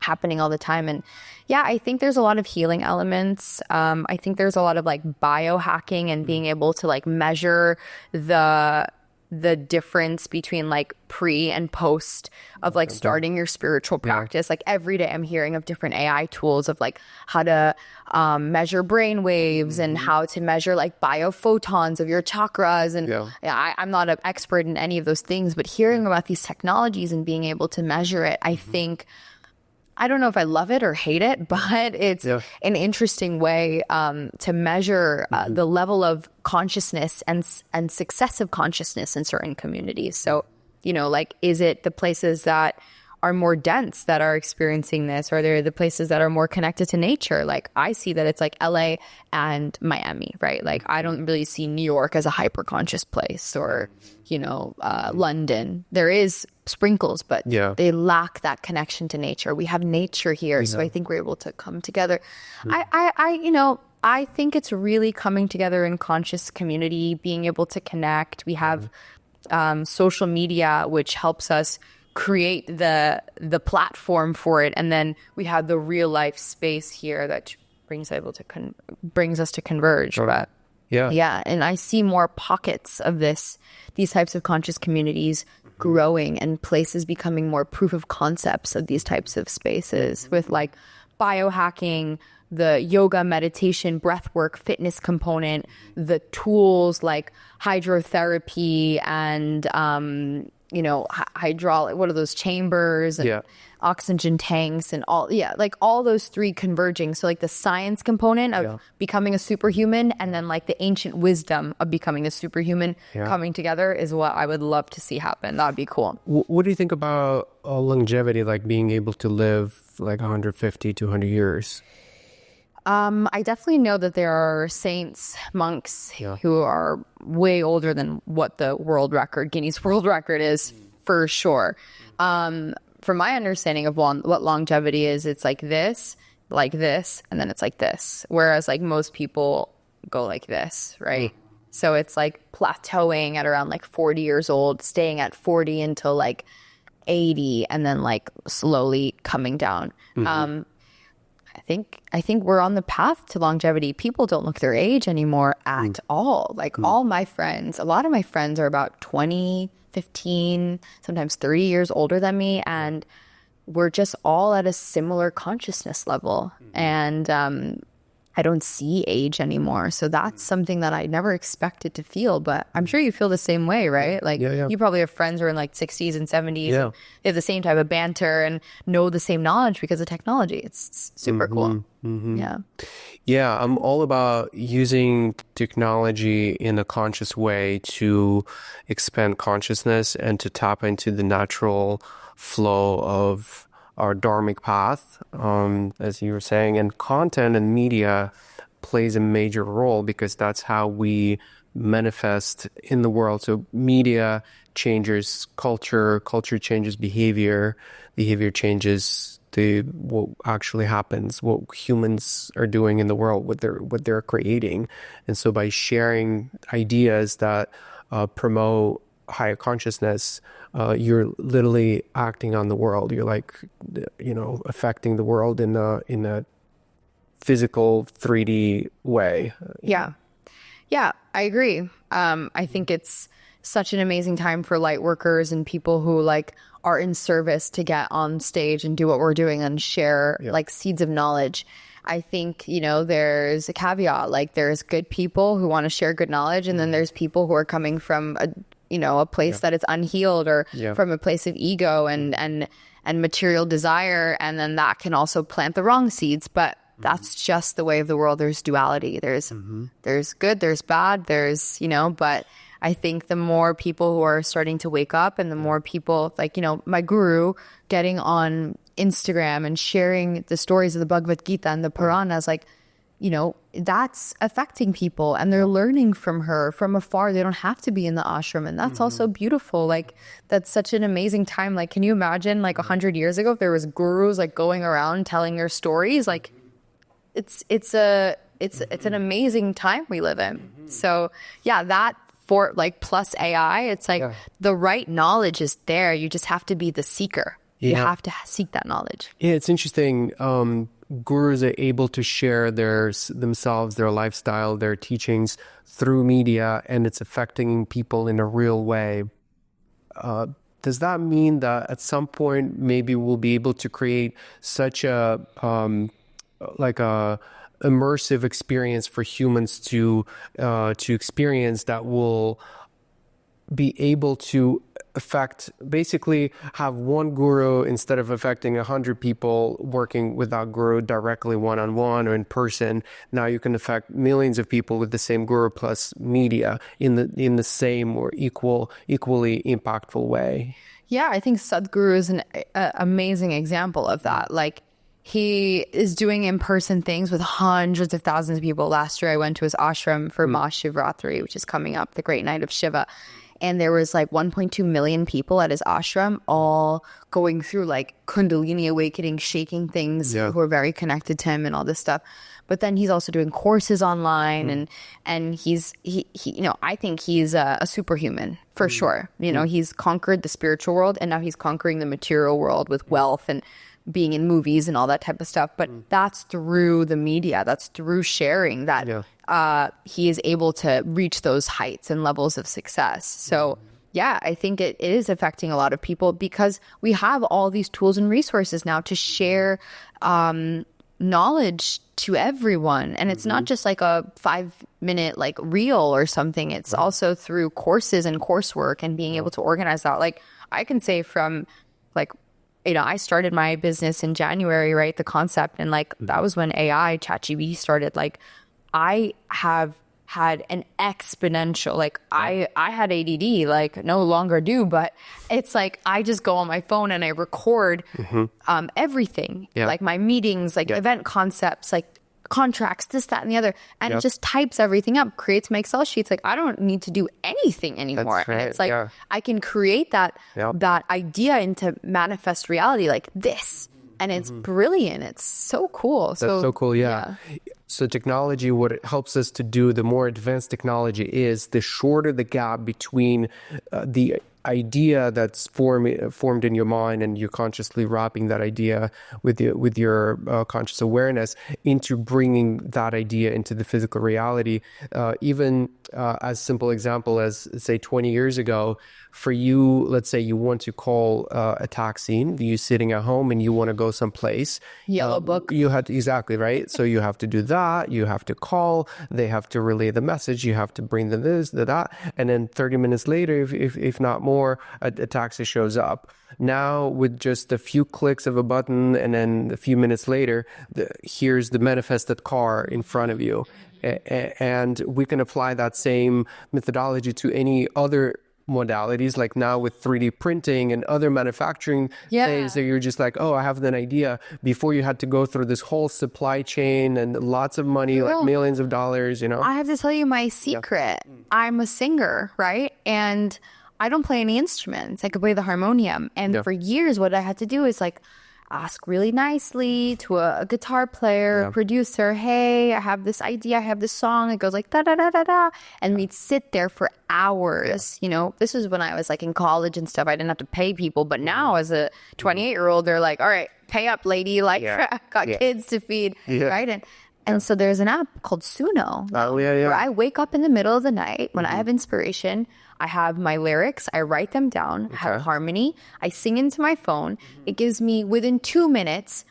happening all the time. And yeah, I think there's a lot of healing elements. I think there's a lot of like biohacking and being able to like measure the difference between like pre and post of like starting your spiritual practice. Like every day I'm hearing of different AI tools of like how to measure brain waves and how to measure like biophotons of your chakras. And I'm not an expert in any of those things, but hearing about these technologies and being able to measure it, I think, I don't know if I love it or hate it, but it's an interesting way to measure the level of consciousness and successive consciousness in certain communities. So, you know, like, is it the places that are more dense that are experiencing this, or they're the places that are more connected to nature? Like, I see that it's like LA and Miami, right? Like, I don't really see New York as a hyper conscious place, or, you know, London. There is sprinkles, but they lack that connection to nature. We have nature here, so I think we're able to come together. I think it's really coming together in conscious community, being able to connect. We have social media, which helps us create the platform for it, and then we have the real life space here that brings us to converge. But and I see more pockets of these types of conscious communities growing, and places becoming more proof of concepts of these types of spaces, with like biohacking, the yoga, meditation, breath work, fitness component, the tools like hydrotherapy and hydraulic, what are those, chambers and oxygen tanks and all, like all those three converging. So like the science component of becoming a superhuman, and then like the ancient wisdom of becoming a superhuman coming together is what I would love to see happen. That'd be cool. What do you think about longevity, like being able to live like 150, 200 years? I definitely know that there are saints, monks who are way older than what the Guinness World Record is, for sure. From my understanding of what longevity is, it's like this, and then it's like this. Whereas like most people go like this, right? So it's like plateauing at around like 40 years old, staying at 40 until like 80, and then like slowly coming down. I think we're on the path to longevity. People don't look their age anymore at all. Like all my friends, a lot of my friends are about 20, 15, sometimes 30 years older than me, and we're just all at a similar consciousness level. And I don't see age anymore. So that's something that I never expected to feel, but I'm sure you feel the same way, right? Like you probably have friends who are in like 60s and 70s. And they have the same type of banter and know the same knowledge because of technology. It's super cool. Yeah. Yeah, I'm all about using technology in a conscious way to expand consciousness and to tap into the natural flow of our dharmic path, as you were saying, and content and media plays a major role because that's how we manifest in the world. So media changes culture, culture changes behavior, behavior changes what actually happens, what humans are doing in the world, what they're creating. And so by sharing ideas that promote higher consciousness, you're literally acting on the world. You're like, affecting the world in a physical 3D way. Yeah, I agree. I think it's such an amazing time for light workers and people who like are in service to get on stage and do what we're doing and share like seeds of knowledge. I think, there's a caveat, like there's good people who want to share good knowledge, and then there's people who are coming from a place that is unhealed, or from a place of ego and material desire, and then that can also plant the wrong seeds. But that's just the way of the world. There's duality. There's good, there's bad, but I think the more people who are starting to wake up, and the more people like, my guru getting on Instagram and sharing the stories of the Bhagavad Gita and the Puranas, like, that's affecting people, and they're learning from her from afar. They don't have to be in the ashram, and that's also beautiful. Like, that's such an amazing time. Like, can you imagine like 100 years ago if there was gurus like going around telling their stories? Like, it's an amazing time we live in. So yeah, that for like plus AI, it's like the right knowledge is there. You just have to be the seeker. You have to seek that knowledge. Yeah, it's interesting. Gurus are able to share themselves, their lifestyle, their teachings through media, and it's affecting people in a real way. Does that mean that at some point maybe we'll be able to create such a immersive experience for humans to experience that will be able to basically have one guru instead of affecting 100 people working with that guru directly one-on-one or in person. Now you can affect millions of people with the same guru plus media in the same or equally impactful way. Yeah, I think Sadhguru is an amazing example of that. Like, he is doing in-person things with hundreds of thousands of people. Last year I went to his ashram for Mahashivratri, which is coming up, the great night of Shiva. And there was like 1.2 million people at his ashram, all going through like Kundalini awakening, shaking things, who are very connected to him and all this stuff. But then he's also doing courses online, and he's I think he's a superhuman for sure. He's conquered the spiritual world, and now he's conquering the material world with wealth and being in movies and all that type of stuff. But that's through the media, that's through sharing that he is able to reach those heights and levels of success. So yeah, I think it is affecting a lot of people because we have all these tools and resources now to share knowledge to everyone. And it's not just like a 5-minute like reel or something. It's also through courses and coursework and being able to organize that. Like, I can say from like, I started my business in January, right? The concept. And like, that was when AI, ChatGPT started. Like, I have had an exponential, like I had ADD, like no longer do, but it's like, I just go on my phone and I record everything, like my meetings, like event concepts, like contracts, this, that, and the other. And it just types everything up, creates my Excel sheets. Like, I don't need to do anything anymore. That's right. And it's like, I can create that idea into manifest reality like this. And it's brilliant. It's so cool. That's so cool. Yeah. So technology, what it helps us to do, the more advanced technology is, the shorter the gap between the idea that's formed in your mind, and you're consciously wrapping that idea with your conscious awareness into bringing that idea into the physical reality. Even as simple example as, say, 20 years ago, for you, let's say you want to call a taxi, you sitting at home and you want to go someplace. Yellow book. You had to, exactly, right? So you have to do that. You have to call. They have to relay the message. You have to bring them this, that, and then 30 minutes later, if not more, a taxi shows up. Now, with just a few clicks of a button, and then a few minutes later, here's the manifested car in front of you, and we can apply that same methodology to any other modalities, like now with 3D printing and other manufacturing things that you're just like, oh, I have an idea. Before you had to go through this whole supply chain and lots of money, like millions of dollars, you know? I have to tell you my secret. Yeah. I'm a singer, right? And I don't play any instruments. I could play the harmonium. And for years, what I had to do is like ask really nicely to a guitar player, a producer, hey, I have this idea, I have this song. It goes like da da da da da, and we'd sit there for hours. You know, this was when I was like in college and stuff. I didn't have to pay people, but now as a 28-year-old, they're like, all right, pay up, lady. Like, got kids to feed, right? And so there's an app called Suno. Where I wake up in the middle of the night when I have inspiration. I have my lyrics. I write them down. I have harmony. I sing into my phone. It gives me, within 2 minutes,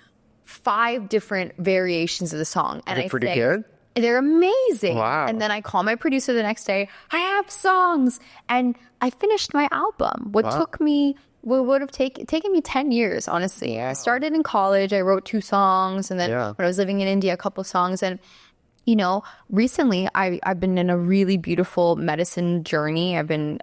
5 different variations of the song. And they're pretty good? They're amazing. Wow. And then I call my producer the next day. I have songs. And I finished my album. What would have taken me 10 years, honestly. I started in college. I wrote 2 songs. And then when I was living in India, a couple songs. And, you know, recently I've been in a really beautiful medicine journey. I've been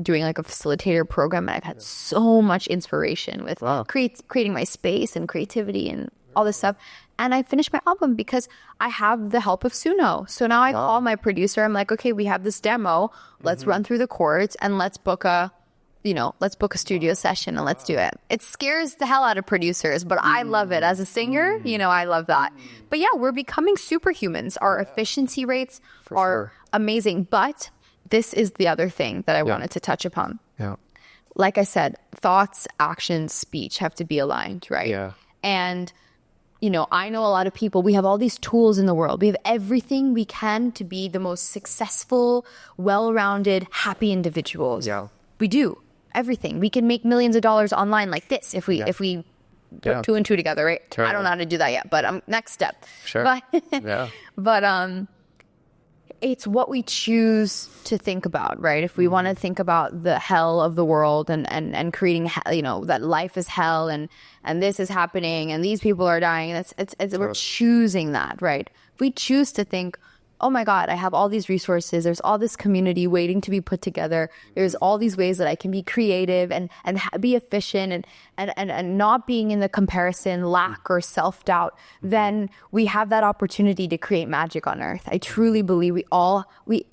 doing like a facilitator program. And I've had so much inspiration with creating my space and creativity and all this stuff. And I finished my album because I have the help of Suno. So now I call my producer. I'm like, okay, we have this demo. Let's run through the chords and let's book a studio session and let's do it. It scares the hell out of producers, but I love it. As a singer, you know, I love that. But yeah, we're becoming superhumans. Our efficiency rates are amazing. But this is the other thing that I wanted to touch upon. Yeah. Like I said, thoughts, actions, speech have to be aligned, right? Yeah. And, you know, I know a lot of people, we have all these tools in the world. We have everything we can to be the most successful, well-rounded, happy individuals. Yeah. We do. Everything. We can make millions of dollars online like this if we put 2 and 2 together, right? Totally. I don't know how to do that yet, but next step. Sure. But it's what we choose to think about, right? If we want to think about the hell of the world and creating, you know, that life is hell and this is happening and these people are dying, it's we're choosing that, right? If we choose to think, oh my God, I have all these resources. There's all this community waiting to be put together. There's all these ways that I can be creative and be efficient and not being in the comparison, lack, or self-doubt. Then we have that opportunity to create magic on earth. I truly believe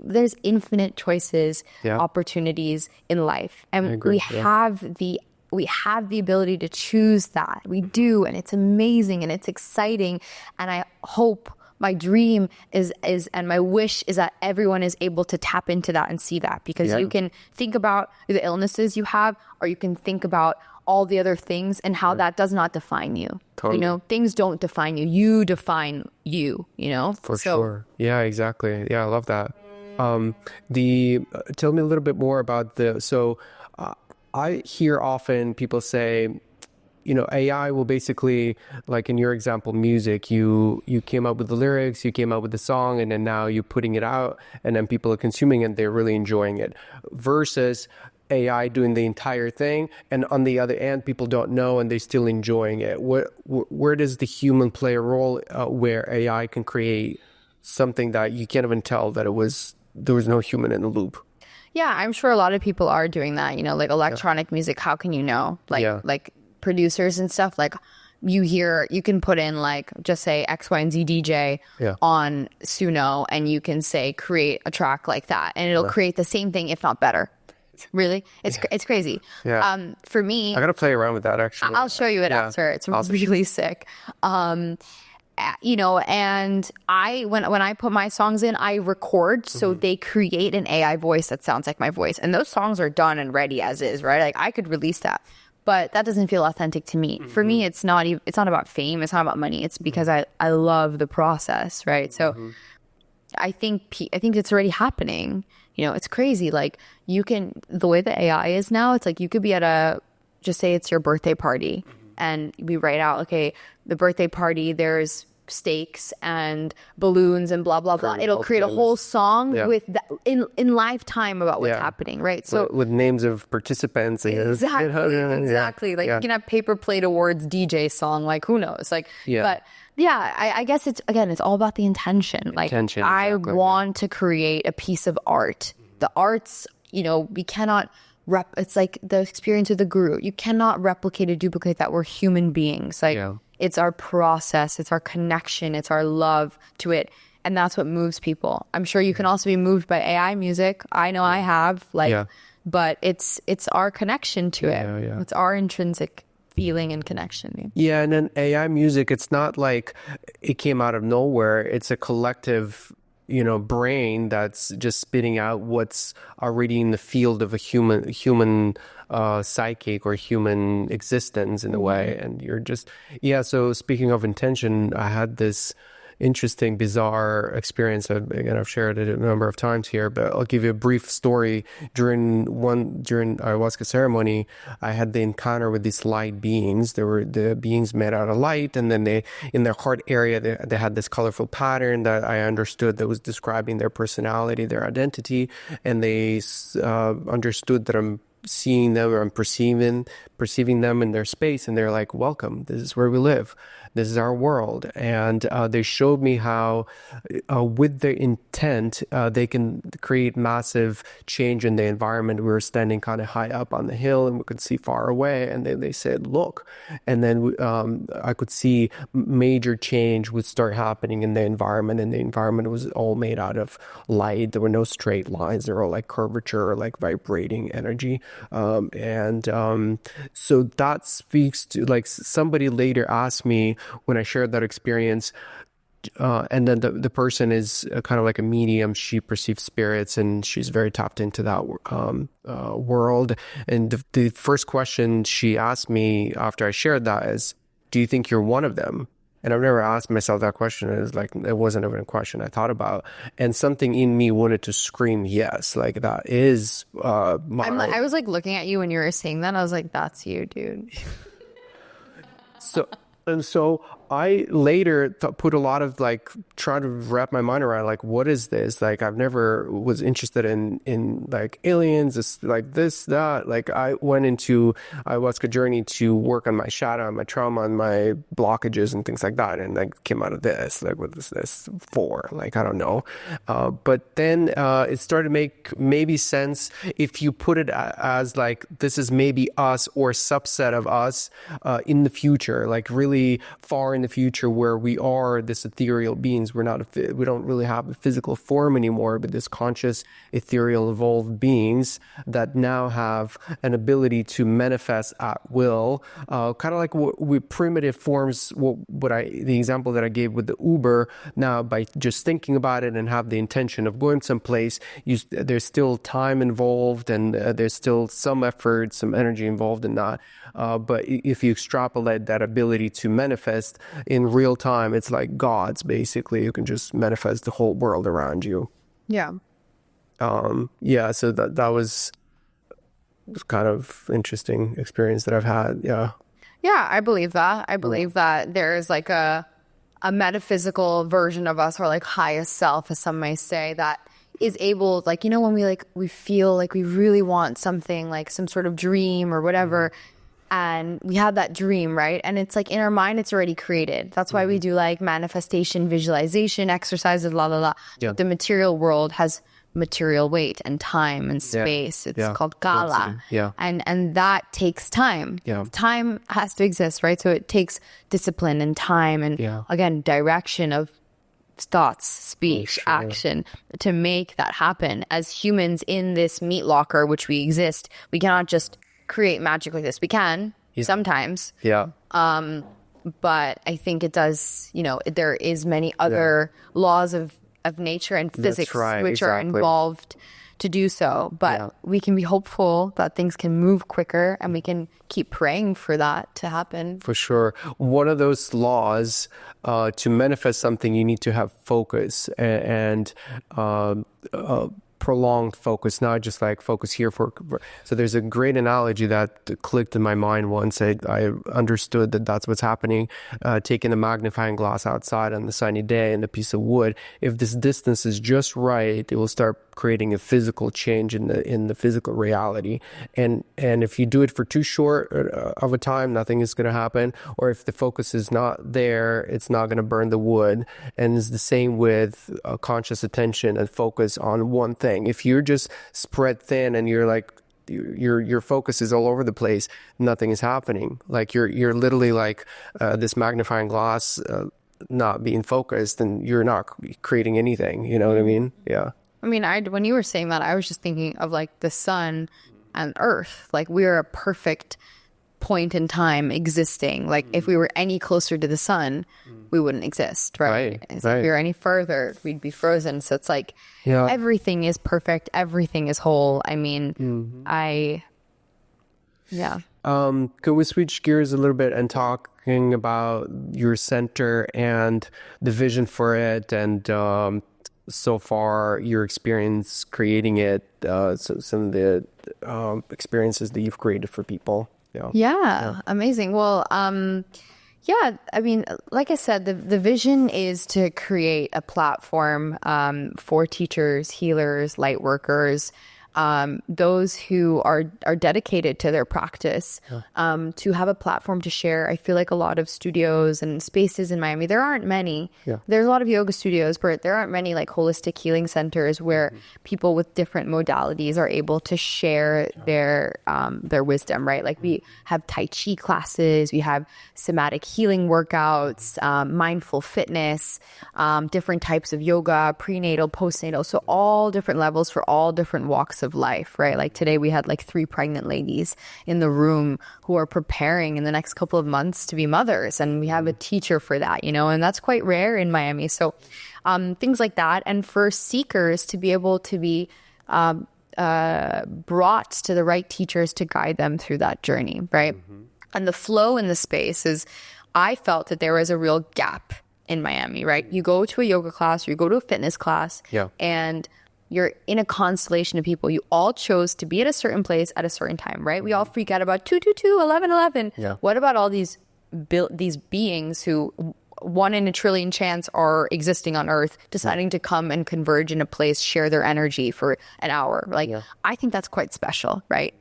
there's infinite choices, opportunities in life. And we have the ability to choose that. We do, and it's amazing and it's exciting. And I hope, my dream is and my wish is that everyone is able to tap into that and see that, because you can think about the illnesses you have, or you can think about all the other things and how that does not define you. Totally. You know, things don't define you. You define you, you know? For sure. Yeah, exactly. Yeah, I love that. Tell me a little bit more about I hear often people say, you know, AI will basically, like in your example, music, you came up with the lyrics, you came up with the song, and then now you're putting it out, and then people are consuming it and they're really enjoying it. Versus AI doing the entire thing, and on the other end, people don't know and they're still enjoying it. Where does the human play a role where AI can create something that you can't even tell that there was no human in the loop? Yeah, I'm sure a lot of people are doing that. You know, like electronic music, how can you know? Like producers and stuff, like you can put in like, just say X, Y, and Z DJ on Suno, and you can say create a track like that, and it'll create the same thing, if not better. Really, it's crazy. Yeah. For me, I gotta play around with that actually. I'll show you it after. It's really sick. you know, and when I put my songs in, I record, so they create an AI voice that sounds like my voice, and those songs are done and ready as is, right? Like I could release that, but that doesn't feel authentic to me. For me, it's not about fame, it's not about money. It's because I love the process, right? So I think it's already happening. You know, it's crazy. Like the way the AI is now, it's like you could be at just say it's your birthday party, and we write out, okay, the birthday party, there's steaks and balloons and blah blah blah. It'll create a whole song with that in live time about what's happening, right? So with names of participants. Exactly. Like you can have Paper Plate Awards DJ song, like who knows? Like but I guess it's all about the intention. Like I want to create a piece of art. The arts, you know, we cannot it's like the experience of the guru. You cannot replicate or duplicate that. We're human beings. Like it's our process, it's our connection, it's our love to it. And that's what moves people. I'm sure you can also be moved by AI music. I know I have, but it's our connection to it. It's our intrinsic feeling and connection. Yeah, and then AI music, it's not like it came out of nowhere. It's a collective, you know, brain that's just spitting out what's already in the field of a human psychic or human existence in a way. And you're just, so speaking of intention, I had this interesting, bizarre experience. Again, I've shared it a number of times here, but I'll give you a brief story. During ayahuasca ceremony, I had the encounter with these light beings. They were the beings made out of light, and then they, in their heart area, they had this colorful pattern that I understood that was describing their personality, their identity, and they understood that I'm seeing them, or I'm perceiving them in their space, and they're like, welcome, this is where we live, this is our world. And they showed me how with their intent they can create massive change in the environment. We were standing kind of high up on the hill and we could see far away, and they said look, and then I could see major change would start happening in the environment, and the environment was all made out of light. There were no straight lines, they were all like curvature or like vibrating energy. So that speaks to, like, somebody later asked me when I shared that experience, and then the person is kind of like a medium. She perceives spirits, and she's very tapped into that world. And the first question she asked me after I shared that is, do you think you're one of them? And I've never asked myself that question. It was like, it wasn't even a question I thought about. And something in me wanted to scream yes, like that is I was like looking at you when you were saying that. I was like, that's you, dude. So I later put a lot of, like, trying to wrap my mind around, like, what is this? Like, I've never was interested in like aliens, this, that. Like, I went into ayahuasca journey to work on my shadow, and my trauma, and my blockages and things like that. And I came out of this, like, what is this for? Like, I don't know. But then it started to make maybe sense if you put it as like, this is maybe us or a subset of us in the future, like really far in the future, where we are this ethereal beings. We don't really have a physical form anymore, but this conscious, ethereal, evolved beings that now have an ability to manifest at will, kind of like with primitive forms. The example that I gave with the Uber. Now, by just thinking about it and have the intention of going someplace, there's still time involved, and there's still some effort, some energy involved in that. But if you extrapolate that ability to manifest in real time, it's like gods, basically. You can just manifest the whole world around you. Yeah. So that was kind of interesting experience that I've had. Yeah, I believe that. I believe that there's like a metaphysical version of us, or like highest self, as some may say, that is able, like, you know, when we feel like we really want something, like some sort of dream or whatever, and we have that dream, right? And it's like in our mind, it's already created. That's why we do like manifestation, visualization, exercises, Yeah. The material world has material weight and time and space. It's called Kala. And that takes time. Time has to exist, right? So it takes discipline and time and again, direction of thoughts, speech, action to make that happen. As humans in this meat locker, which we exist, we cannot just create magic like this. We can sometimes. but I think it does, there is many other laws of nature and physics which are involved to do so. But we can be hopeful that things can move quicker, and we can keep praying for that to happen. For sure. One of those laws, to manifest something, you need to have focus and prolonged focus, not just like focus here so there's a great analogy that clicked in my mind once. I understood that that's what's happening. Taking a magnifying glass outside on the sunny day and a piece of wood, if this distance is just right, it will start creating a physical change in the physical reality. And if you do it for too short of a time, nothing is going to happen. Or if the focus is not there, it's not going to burn the wood. And it's the same with conscious attention and focus on one thing. If you're just spread thin and you're like, your focus is all over the place, nothing is happening. Like you're literally like this magnifying glass not being focused, and you're not creating anything. You know what I mean? Yeah. I mean, when you were saying that, I was just thinking of like the sun and earth. Like we are a perfect point in time existing. Like if we were any closer to the sun, we wouldn't exist, right? If we were any further, we'd be frozen. So it's like everything is perfect. Everything is whole. I mean, Could we switch gears a little bit and talking about your center and the vision for it, and so far your experience creating it, so some of the experiences that you've created for people? Yeah. Amazing. Well, I mean, like I said, the vision is to create a platform for teachers, healers, light workers, those who are dedicated to their practice, to have a platform to share. I feel like a lot of studios and spaces in Miami, there aren't many. There's a lot of yoga studios, but there aren't many like holistic healing centers where people with different modalities are able to share their wisdom, right? Like we have Tai Chi classes, we have somatic healing workouts, mindful fitness, different types of yoga, prenatal, postnatal. So all different levels for all different walks of life, right? Like today we had like 3 pregnant ladies in the room who are preparing in the next couple of months to be mothers, and we have a teacher for that, and that's quite rare in Miami. So things like that, and for seekers to be able to be brought to the right teachers to guide them through that journey, right? And the flow in the space is, I felt that there was a real gap in Miami, right? You go to a yoga class or you go to a fitness class, and you're in a constellation of people. You all chose to be at a certain place at a certain time, right? We all freak out about 222, 1111. What about all these beings who 1 in a trillion chance are existing on Earth, deciding to come and converge in a place, share their energy for an hour? Like, I think that's quite special, right?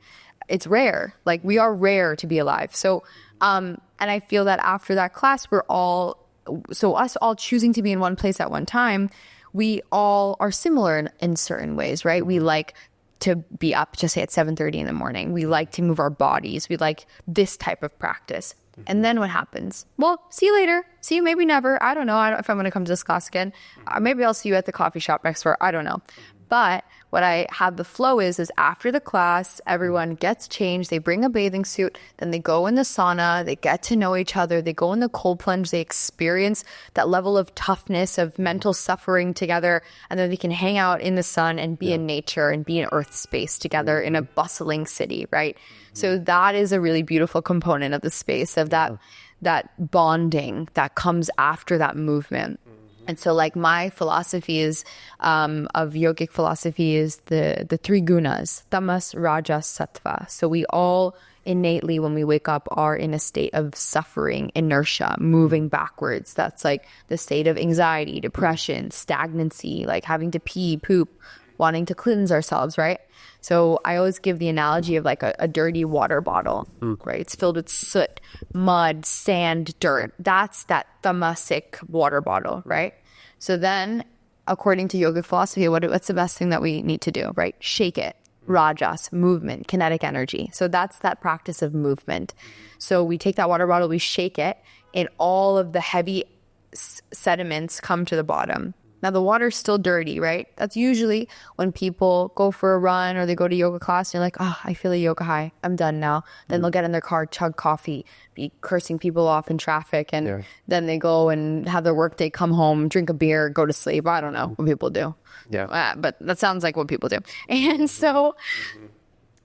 It's rare. Like, we are rare to be alive. So, and I feel that after that class, us all choosing to be in one place at one time, we all are similar in certain ways, right? We like to be up, just say at 7:30 in the morning. We like to move our bodies. We like this type of practice. And then what happens? Well, see you later. See you maybe never. I don't know if I'm going to come to this class again. Maybe I'll see you at the coffee shop next door. I don't know. But what I have the flow is after the class, everyone gets changed. They bring a bathing suit. Then they go in the sauna. They get to know each other. They go in the cold plunge. They experience that level of toughness, of mental suffering together. And then they can hang out in the sun and be in nature and be in earth space together in a bustling city, right? So that is a really beautiful component of the space, of that bonding that comes after that movement. And so like my philosophy is, of yogic philosophy is the 3 gunas, tamas, rajas, sattva. So we all innately, when we wake up, are in a state of suffering, inertia, moving backwards. That's like the state of anxiety, depression, stagnancy, like having to pee, poop, wanting to cleanse ourselves, right? So I always give the analogy of like a dirty water bottle, right? It's filled with soot, mud, sand, dirt. That's that tamasic water bottle, right? So then, according to yogic philosophy, what's the best thing that we need to do, right? Shake it. Rajas, movement, kinetic energy. So that's that practice of movement. So we take that water bottle, we shake it, and all of the heavy sediments come to the bottom. Now the water's still dirty, right? That's usually when people go for a run or they go to yoga class and you're like, oh, I feel a yoga high. I'm done now. Then they'll get in their car, chug coffee, be cursing people off in traffic. And then they go and have their work day, come home, drink a beer, go to sleep. I don't know what people do. Yeah. But that sounds like what people do. And so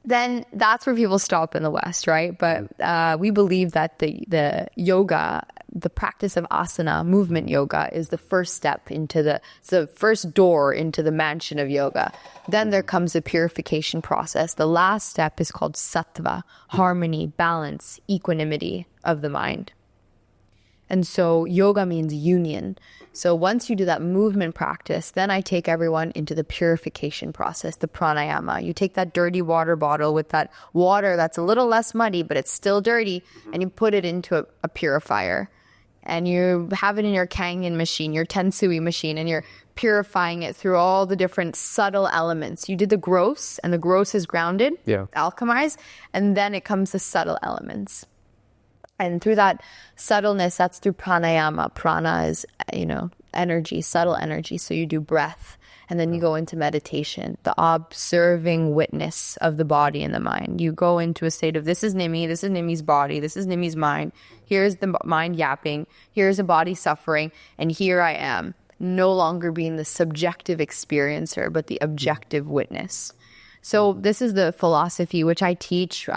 then that's where people stop in the West, right? But we believe that the yoga, the practice of asana, movement yoga, is the first step into it's the first door into the mansion of yoga. Then there comes the purification process. The last step is called sattva, harmony, balance, equanimity of the mind. And so yoga means union. So once you do that movement practice, then I take everyone into the purification process, the pranayama. You take that dirty water bottle with that water that's a little less muddy, but it's still dirty, and you put it into a purifier. And you have it in your Kangen machine, your Tensui machine, and you're purifying it through all the different subtle elements. You did the gross, and the gross is grounded, alchemized, and then it comes the subtle elements. And through that subtleness, that's through pranayama. Prana is, energy, subtle energy. So you do breath, and then you go into meditation, the observing witness of the body and the mind. You go into a state of, this is Nimi, this is Nimi's body, this is Nimi's mind. Here's the mind yapping, here's a body suffering, and here I am, no longer being the subjective experiencer, but the objective witness. So this is the philosophy which I teach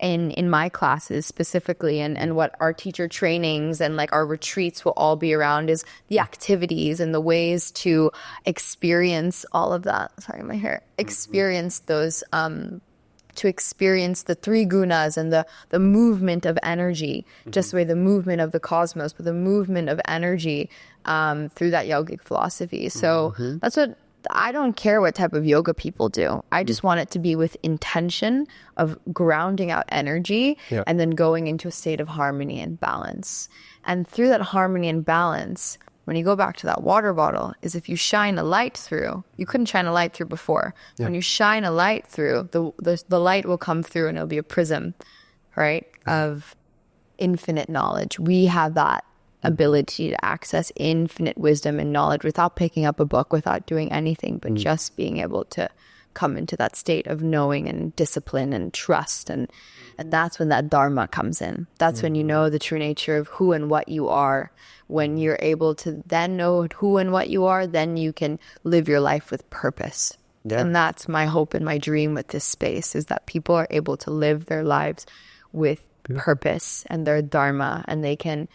in my classes specifically, and what our teacher trainings and like our retreats will all be around is the activities and the ways to experience all of that. Sorry, my hair. Experience those, to experience the three gunas and the movement of energy, just the way the movement of the cosmos, but the movement of energy through that yogic philosophy. So that's what, I don't care what type of yoga people do. I just want it to be with intention of grounding out energy and then going into a state of harmony and balance. And through that harmony and balance, when you go back to that water bottle, is if you shine a light through, you couldn't shine a light through before. When you shine a light through, the light will come through and it'll be a prism, right, of infinite knowledge. We have that ability to access infinite wisdom and knowledge without picking up a book, without doing anything, but just being able to come into that state of knowing and discipline and trust. And that's when that dharma comes in. That's when you know the true nature of who and what you are. When you're able to then know who and what you are, then you can live your life with purpose. And that's my hope and my dream with this space, is that people are able to live their lives with purpose and their dharma, and they can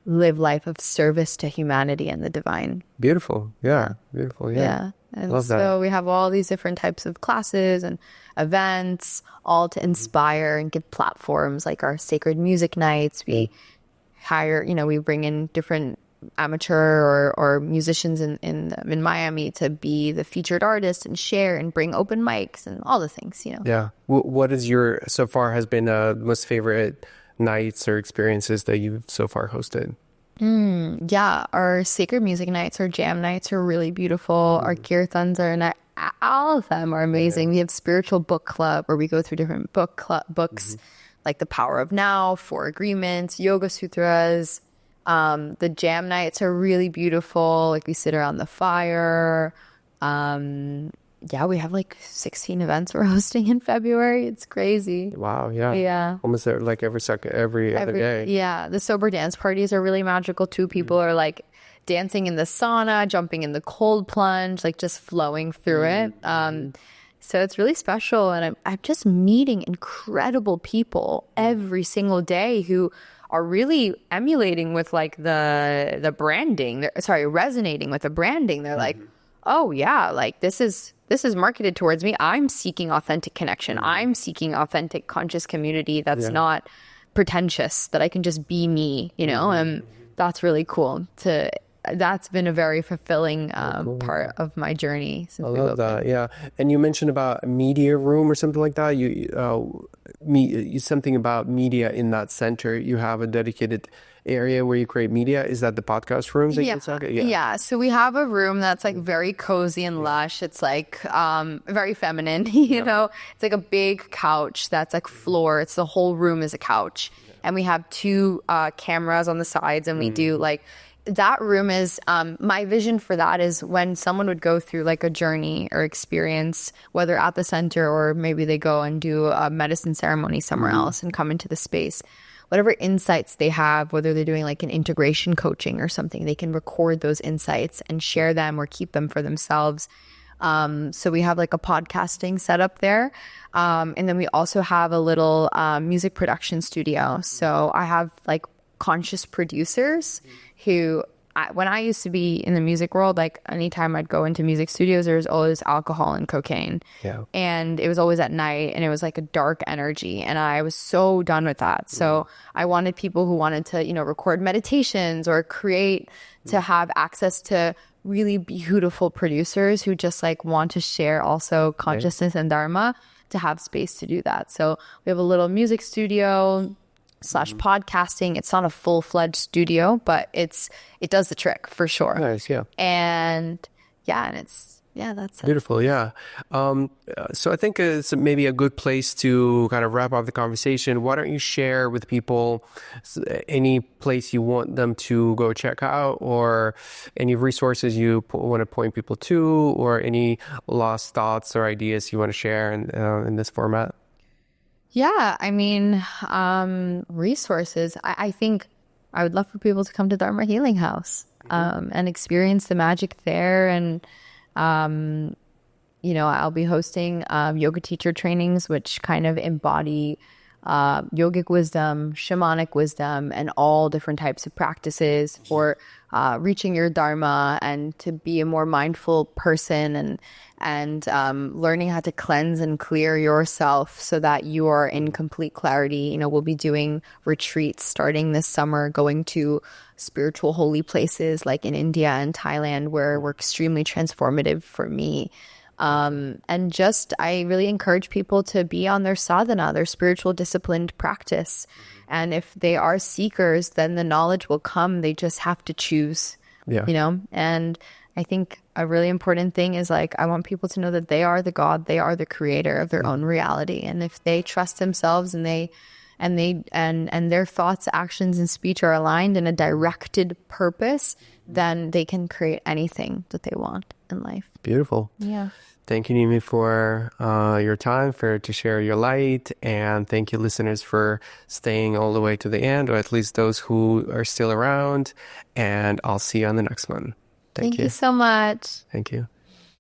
live life of service to humanity and the divine. Beautiful. Beautiful. And love so that. we have all these different types of classes and events, all to inspire and give platforms, like our sacred music nights. We hire, we bring in different amateur or musicians in Miami to be the featured artist and share and bring open mics and all the things, Yeah. What is your, so far has been most favorite nights or experiences that you've so far hosted? Our sacred music nights, our jam nights are really beautiful. Our kirtans are all of them are amazing. We have spiritual book club where we go through different books like The Power of Now, Four Agreements, Yoga Sutras. The jam nights are really beautiful. Like we sit around the fire. We have like 16 events we're hosting in February. It's crazy. Wow, yeah. Yeah. Almost like every other day. Yeah. The sober dance parties are really magical too. People are like dancing in the sauna, jumping in the cold plunge, like just flowing through it. So it's really special. And I'm just meeting incredible people every single day who are really emulating with like the branding. Resonating with the branding. They're like, oh yeah, like this is marketed towards me. I'm seeking authentic connection. I'm seeking authentic conscious community that's not pretentious, that I can just be me, and that's really cool. That's been a very fulfilling part of my journey since I love that. Yeah. And you mentioned about a media room or something like that. You something about media in that center. You have a dedicated area where you create media. Is that the podcast rooms? Yeah. So we have a room that's like very cozy and lush. It's like very feminine, know. It's like a big couch that's like floor. It's the whole room is a couch. And we have two cameras on the sides, and we do like that room is my vision for that is when someone would go through like a journey or experience, whether at the center or maybe they go and do a medicine ceremony somewhere else and come into the space, whatever insights they have, whether they're doing like an integration coaching or something, they can record those insights and share them or keep them for themselves. So we have like a podcasting setup there. And then we also have a little music production studio. So I have like conscious producers who, when I used to be in the music world, like anytime I'd go into music studios, there was always alcohol and cocaine. Yeah. And it was always at night and it was like a dark energy. And I was so done with that. So I wanted people who wanted to, you know, record meditations or create to have access to really beautiful producers who just like want to share also consciousness and Dharma, to have space to do that. So we have a little music studio / podcasting. It's not a full-fledged studio, but it does the trick for sure. Nice, yeah. And that's it. Beautiful, yeah. So I think it's maybe a good place to kind of wrap up the conversation. Why don't you share with people any place you want them to go check out, or any resources you want to point people to, or any lost thoughts or ideas you want to share in this format? Yeah, I mean, resources. I think I would love for people to come to Dharma Healing House and experience the magic there. And you know, I'll be hosting yoga teacher trainings, which kind of embody yogic wisdom, shamanic wisdom, and all different types of practices for reaching your dharma and to be a more mindful person, and learning how to cleanse and clear yourself so that you are in complete clarity. You know, we'll be doing retreats starting this summer, going to spiritual holy places like in India and Thailand, where were extremely transformative for me. And just, I really encourage people to be on their sadhana, their spiritual disciplined practice. And if they are seekers, then the knowledge will come. They just have to choose, you know? And I think a really important thing is like, I want people to know that they are the God, they are the creator of their own reality. And if they trust themselves and their thoughts, actions, and speech are aligned in a directed purpose, then they can create anything that they want in life. Beautiful. Yeah. Thank you, Nimi, for your time, to share your light. And thank you, listeners, for staying all the way to the end, or at least those who are still around. And I'll see you on the next one. Thank you so much. Thank you.